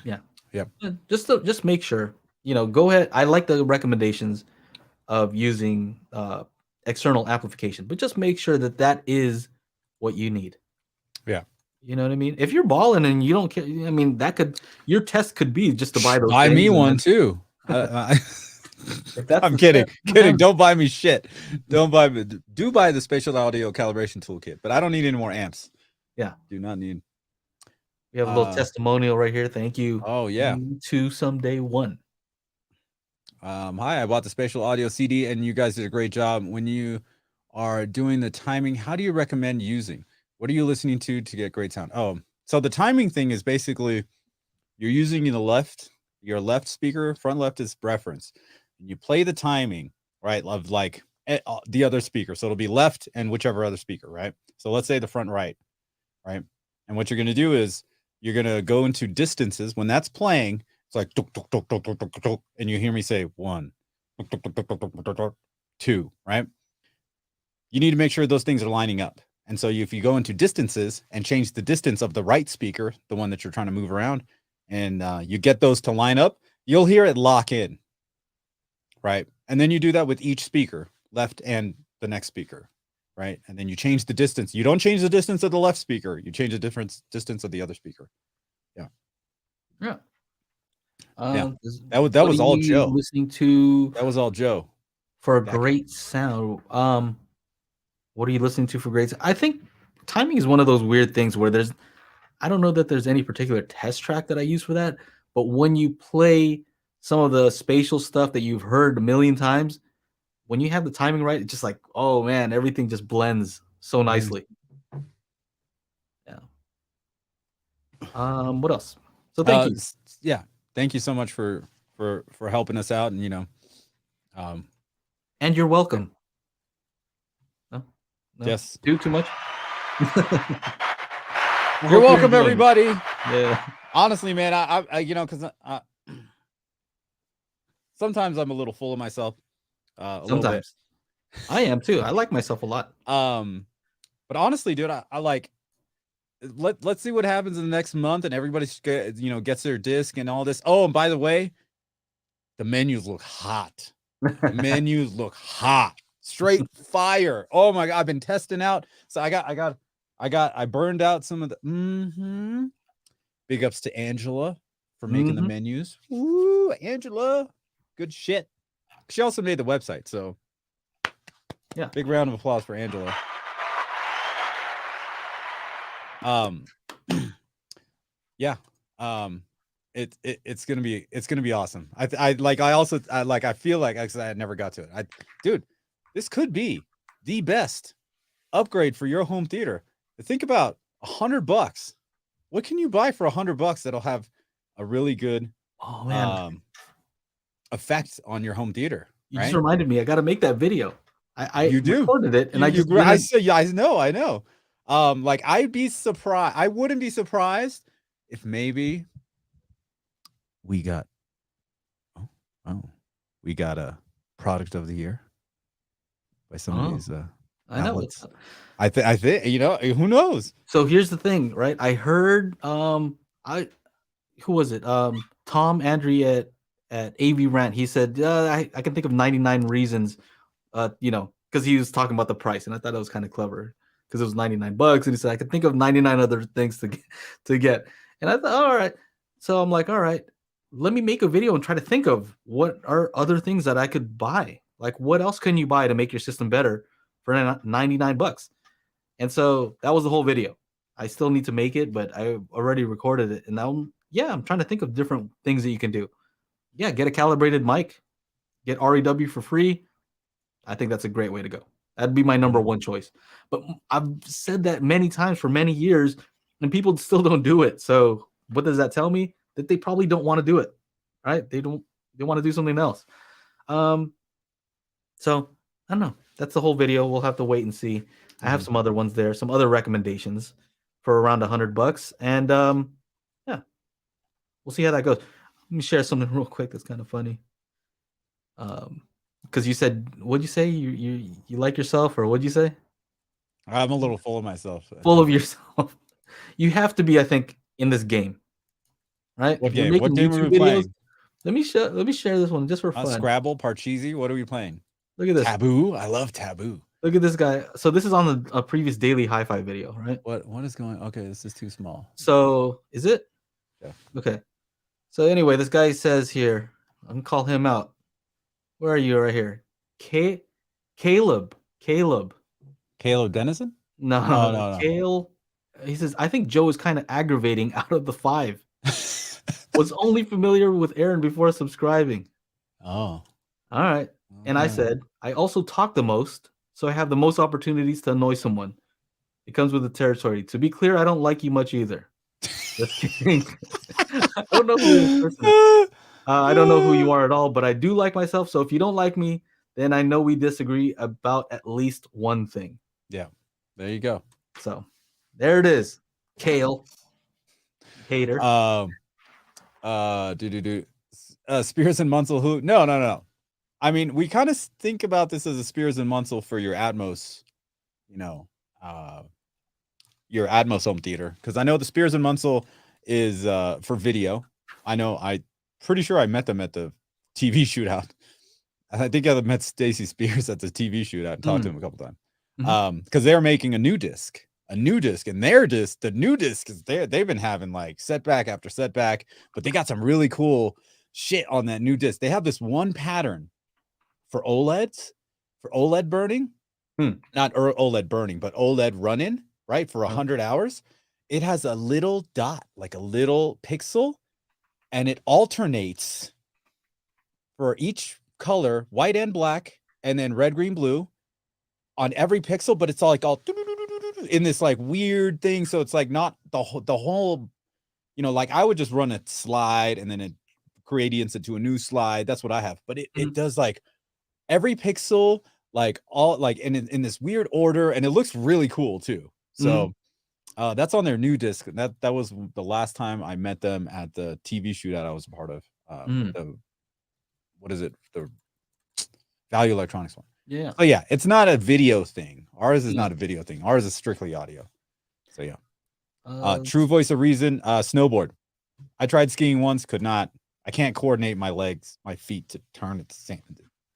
Yeah. Yeah. Just make sure, go ahead. I like the recommendations of using external amplification, but just make sure that is what you need. Yeah. You know what I mean? If you're balling and you don't care, I mean, your test could be just to buy those. Buy me one then, too. if that's I'm kidding. Kidding. Don't buy me shit. Don't buy me. Do buy the spatial audio calibration toolkit, but I don't need any more amps. Yeah. Do not need. We have a little testimonial right here. Thank you. Oh yeah. To someday one. Hi, I bought the spatial audio CD and you guys did a great job. When you are doing the timing, how do you recommend using? What are you listening to get great sound? Oh, so the timing thing is basically you're using your left speaker, front left is reference. And you play the timing, right, of like the other speaker. So it'll be left and whichever other speaker, right? So let's say the front right, right? And what you're going to do is you're going to go into distances. When that's playing, it's like, and you hear me say 1, 2, right? You need to make sure those things are lining up. And so if you go into distances and change the distance of the right speaker, the one that you're trying to move around, and you get those to line up, you'll hear it lock in, right? And then you do that with each speaker, left and the next speaker, right? And then you change the distance. You don't change the distance of the left speaker. You change the distance of the other speaker. Yeah. Yeah. That was all Joe. Listening to that was all Joe for a great sound. What are you listening to for great sound? I think timing is one of those weird things where I don't know that there's any particular test track that I use for that, but when you play some of the spatial stuff that you've heard a million times, when you have the timing right, it's just like, oh man, everything just blends so nicely. Yeah. What else? So thank you. Yeah. Thank you so much for helping us out, and and you're welcome. No? Yes. Do too much. You're welcome, everybody. Yeah. Honestly, man, I because sometimes I'm a little full of myself. Sometimes I am too. I like myself a lot. But honestly, dude, I like. Let's see what happens in the next month, and everybody gets their disc and all this. Oh, and by the way, the menus look hot. The menus look hot, straight fire. Oh my god, I've been testing out. So I burned out some of the. Big ups to Angela for making the menus. Ooh, Angela, good shit. She also made the website, so yeah, big round of applause for Angela. Yeah. It's gonna be awesome. I feel like I never got to it. Dude, this could be the best upgrade for your home theater. Think about $100. What can you buy for $100 that'll have a really good effect on your home theater? You just reminded me. I got to make that video. I recorded it, and I said, yeah, I know. I'd be surprised. I wouldn't be surprised if maybe we got a product of the year by some of these I know. I think who knows. So here's the thing, right? I heard who was it? Tom Andrea at AV Rant. He said I can think of 99 reasons, because he was talking about the price, and I thought it was kind of clever because it was $99, and he said I could think of 99 other things to get, and I thought, all right. So I'm like, all right, let me make a video and try to think of what are other things that I could buy. Like, what else can you buy to make your system better for $99? And so that was the whole video. I still need to make it, but I already recorded it. And now, I'm trying to think of different things that you can do. Yeah, get a calibrated mic, get REW for free. I think that's a great way to go. That'd be my number one choice. But I've said that many times for many years, and people still don't do it. So what does that tell me? That they probably don't want to do it, right? They want to do something else. So I don't know. That's the whole video. We'll have to wait and see. I have some other ones there, some other recommendations for around $100, and we'll see how that goes. Let me share something real quick that's kind of funny. Because you said, what'd you say? You like yourself, or what'd you say? I'm a little full of myself. Full of yourself. You have to be, I think, in this game. right? What If you're game? What making game are YouTube we videos, playing? let me share this one just for fun. Scrabble, Parcheesi. What are we playing? Look at this. Taboo. I love Taboo. Look at this guy. So this is on a previous daily HiFi video, right? What is going? Okay, this is too small. So is it? Yeah. Okay. So anyway, this guy says here, I'm gonna call him out. Where are you? Right here. Caleb. Caleb Dennison? No, Oh, no. Kale. He says, I think Joe is kind of aggravating out of the 5. Was only familiar with Aaron before subscribing. Oh. All right. And I said, I also talk the most, so I have the most opportunities to annoy someone. It comes with the territory. To be clear, I don't like you much either. Just kidding. I don't know who this person is. I don't know who you are at all, but I do like myself. So if you don't like me, then I know we disagree about at least one thing. Yeah. There you go. So there it is. Kale. Hater. Spears and Munsell who? No. I mean, we kind of think about this as a Spears and Munsell for your Atmos, your Atmos home theater. Because I know the Spears and Munsell is for video. I'm pretty sure I met them at the TV shootout. I think I met Stacy Spears at the TV shootout and talked to him a couple times. Because they're making a new disc, and their disc, the new disc is there. They've been having like setback after setback, but they got some really cool shit on that new disc. They have this one pattern for OLEDs, for OLED burning, not OLED burning, but OLED run-in, right? For 100 hours. It has a little dot, like a little pixel, and it alternates for each color, white and black, and then red, green, blue on every pixel, but it's all like all in this like weird thing. So it's like not the whole, like I would just run a slide and then it gradients into a new slide. That's what I have. But it does like every pixel, like all like in this weird order, and it looks really cool too. So that's on their new disc. That was the last time I met them at the TV shootout I was a part of. What is it? The Value Electronics one. Yeah. Oh yeah, it's not a video thing. Ours is not a video thing. Ours is strictly audio. So yeah. True voice of reason. Snowboard. I tried skiing once, could not. I can't coordinate my legs, my feet to turn at the same.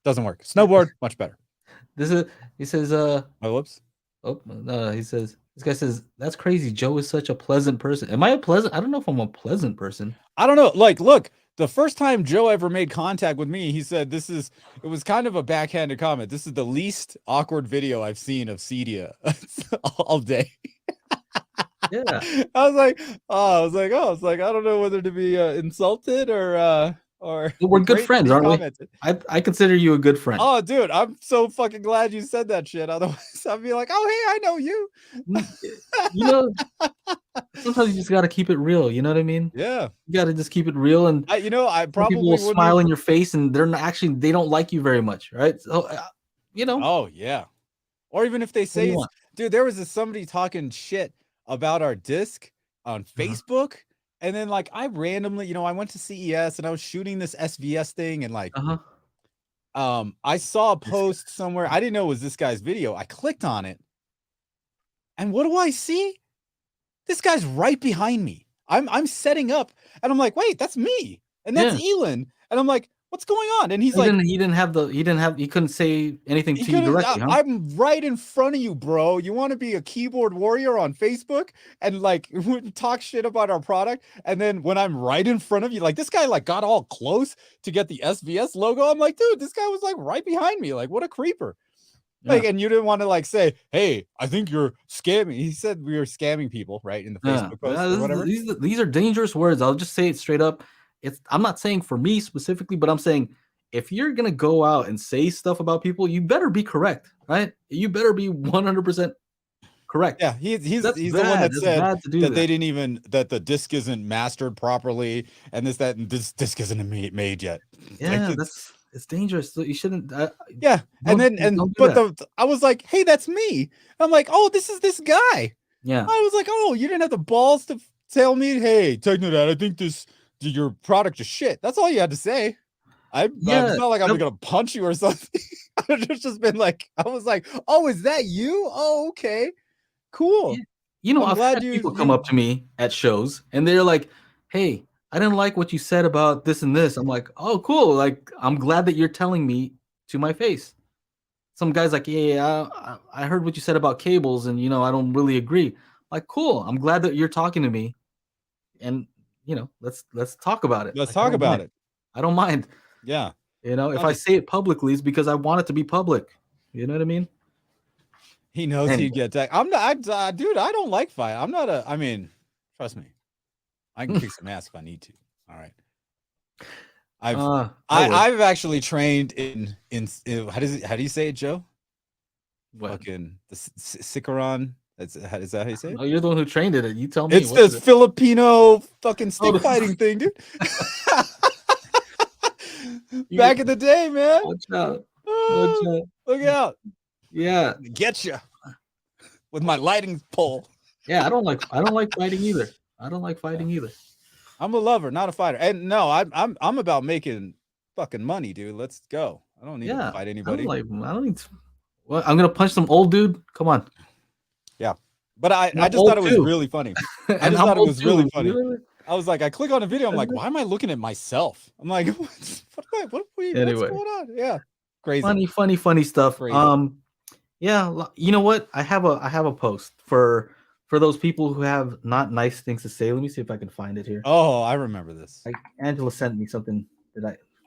Doesn't work. Snowboard, much better. He says my whoops. Oh no, he says this guy says that's crazy. Joe is such a pleasant person. Am I a pleasant? I don't know if I'm a pleasant person. I don't know. Like, look, the first time Joe ever made contact with me, he said it was kind of a backhanded comment. This is the least awkward video I've seen of Cedia all day. Yeah. I was like, I don't know whether to be insulted or we're good friends, aren't we? I consider you a good friend. Oh, dude, I'm so fucking glad you said that shit. Otherwise, I'd be like, oh, hey, I know you. Sometimes you just got to keep it real. You know what I mean? Yeah. You got to just keep it real. And I probably people will smile in your face, and they don't like you very much, right? So, Oh yeah. Or even if they say, dude, there was somebody talking shit about our disc on Facebook. And then like I randomly, I went to CES and I was shooting this SVS thing and like I saw a post somewhere. I didn't know it was this guy's video. I clicked on it. And what do I see? This guy's right behind me. I'm setting up and I'm like, wait, that's me. And that's Elon. And I'm like, what's going on? And he's like, he couldn't say anything to you directly. I'm right in front of you, bro. You want to be a keyboard warrior on Facebook and like talk shit about our product? And then when I'm right in front of you, like this guy like got all close to get the SVS logo. I'm like, dude, this guy was like right behind me. Like, what a creeper. Like, and you didn't want to like say, hey, I think you're scamming. He said we were scamming people, right? In the Facebook post or whatever. These are dangerous words. I'll just say it straight up. I'm not saying for me specifically, but I'm saying if you're gonna go out and say stuff about people, you better be correct, right? You better be 100% correct. Yeah, he's the one that said that they didn't even that the disc isn't mastered properly, and this disc isn't made yet. Yeah, like, it's dangerous. So you shouldn't. Yeah, I was like, hey, that's me. I'm like, oh, this is this guy. Yeah, I was like, oh, you didn't have the balls to tell me, hey, Technodad, I think your product is shit. That's all you had to say. It's not like I'm gonna punch you or something. I've just been like, I was like, oh, is that you? Oh, okay, cool. Yeah. I've had people come up to me at shows and they're like, hey, I didn't like what you said about this and this. I'm like, oh, cool. Like, I'm glad that you're telling me to my face. Some guy's like, yeah, I heard what you said about cables, and I don't really agree. Like, cool. I'm glad that you're talking to me, and let's talk about it. Let's Like, I talk don't about mind. it. I don't mind. Yeah. If I say it publicly, it's because I want it to be public. You know what I mean? He knows he'd get that. I'm not, dude. I don't like fight. I'm not a. I mean, trust me, I can kick some ass if I need to. All right. I've actually trained in how do you say it, Joe? What? Fucking the Sikaran. Is that how you say it? Oh, you're the one who trained it. You tell me. It's this Filipino fucking stick fighting thing, dude. Back in the day, man. Watch out. Look out. Yeah. Get you with my lighting pole. Yeah, I don't like fighting either. I'm a lover, not a fighter. And no, I'm about making fucking money, dude. Let's go. I don't need to fight anybody. I don't need to. Well, I'm gonna punch some old dude. Come on. Yeah. But I just thought it was really funny. I just thought it was really funny. Really? I was like, I click on a video. I'm like, why am I looking at myself? I'm like, what's going on? Yeah. Crazy. Funny stuff. Crazy. Yeah. You know what? I have a post for those people who have not nice things to say. Let me see if I can find it here. Oh, I remember this. Angela sent me something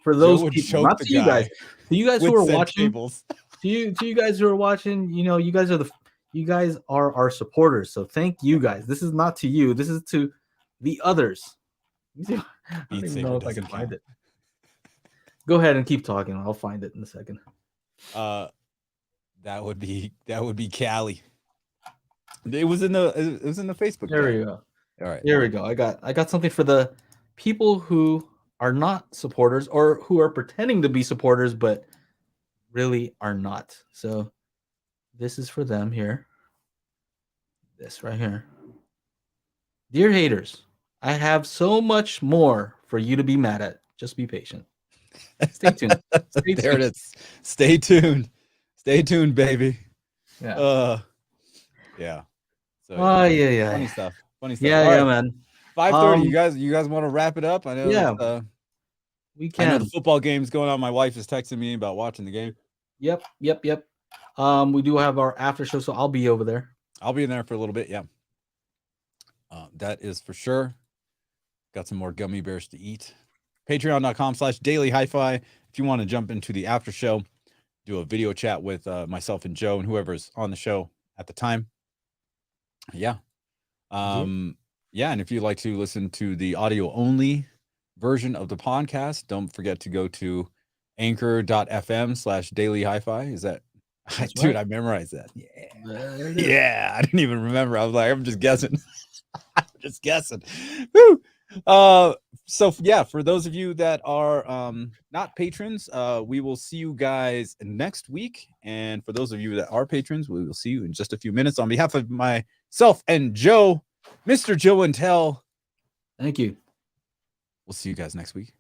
for those people, not to you guys. To you guys who are watching. To you guys who are watching, you guys are our supporters. So thank you guys. This is not to you. This is to the others. I don't even know if I can find it. Go ahead and keep talking. I'll find it in a second. That would be Cali. It was in the Facebook. There we go. All right. There we go. I got something for the people who are not supporters or who are pretending to be supporters but really are not. So this is for them here. This right here. Dear haters, I have so much more for you to be mad at. Just be patient. Stay tuned. There it is. Stay tuned. Stay tuned, baby. Yeah. Yeah. So yeah. Funny stuff. Yeah, man. 5:30. You guys want to wrap it up? I know. Yeah. We can. I know the football game's going on. My wife is texting me about watching the game. Yep. We do have our after show, so I'll be over there. I'll be in there for a little bit. Yeah. That is for sure. Got some more gummy bears to eat. Patreon.com/Daily HiFi. If you want to jump into the after show, do a video chat with myself and Joe and whoever's on the show at the time. Yeah. Yeah. And if you'd like to listen to the audio only version of the podcast, don't forget to go to anchor.fm/Daily HiFi. Is that, dude, I memorized that. Yeah. I didn't even remember. I was like, I'm just guessing. Woo. So yeah, for those of you that are not patrons, we will see you guys next week. And for those of you that are patrons, we will see you in just a few minutes. On behalf of myself and Joe, Mr. Joe and Tell, thank you. We'll see you guys next week.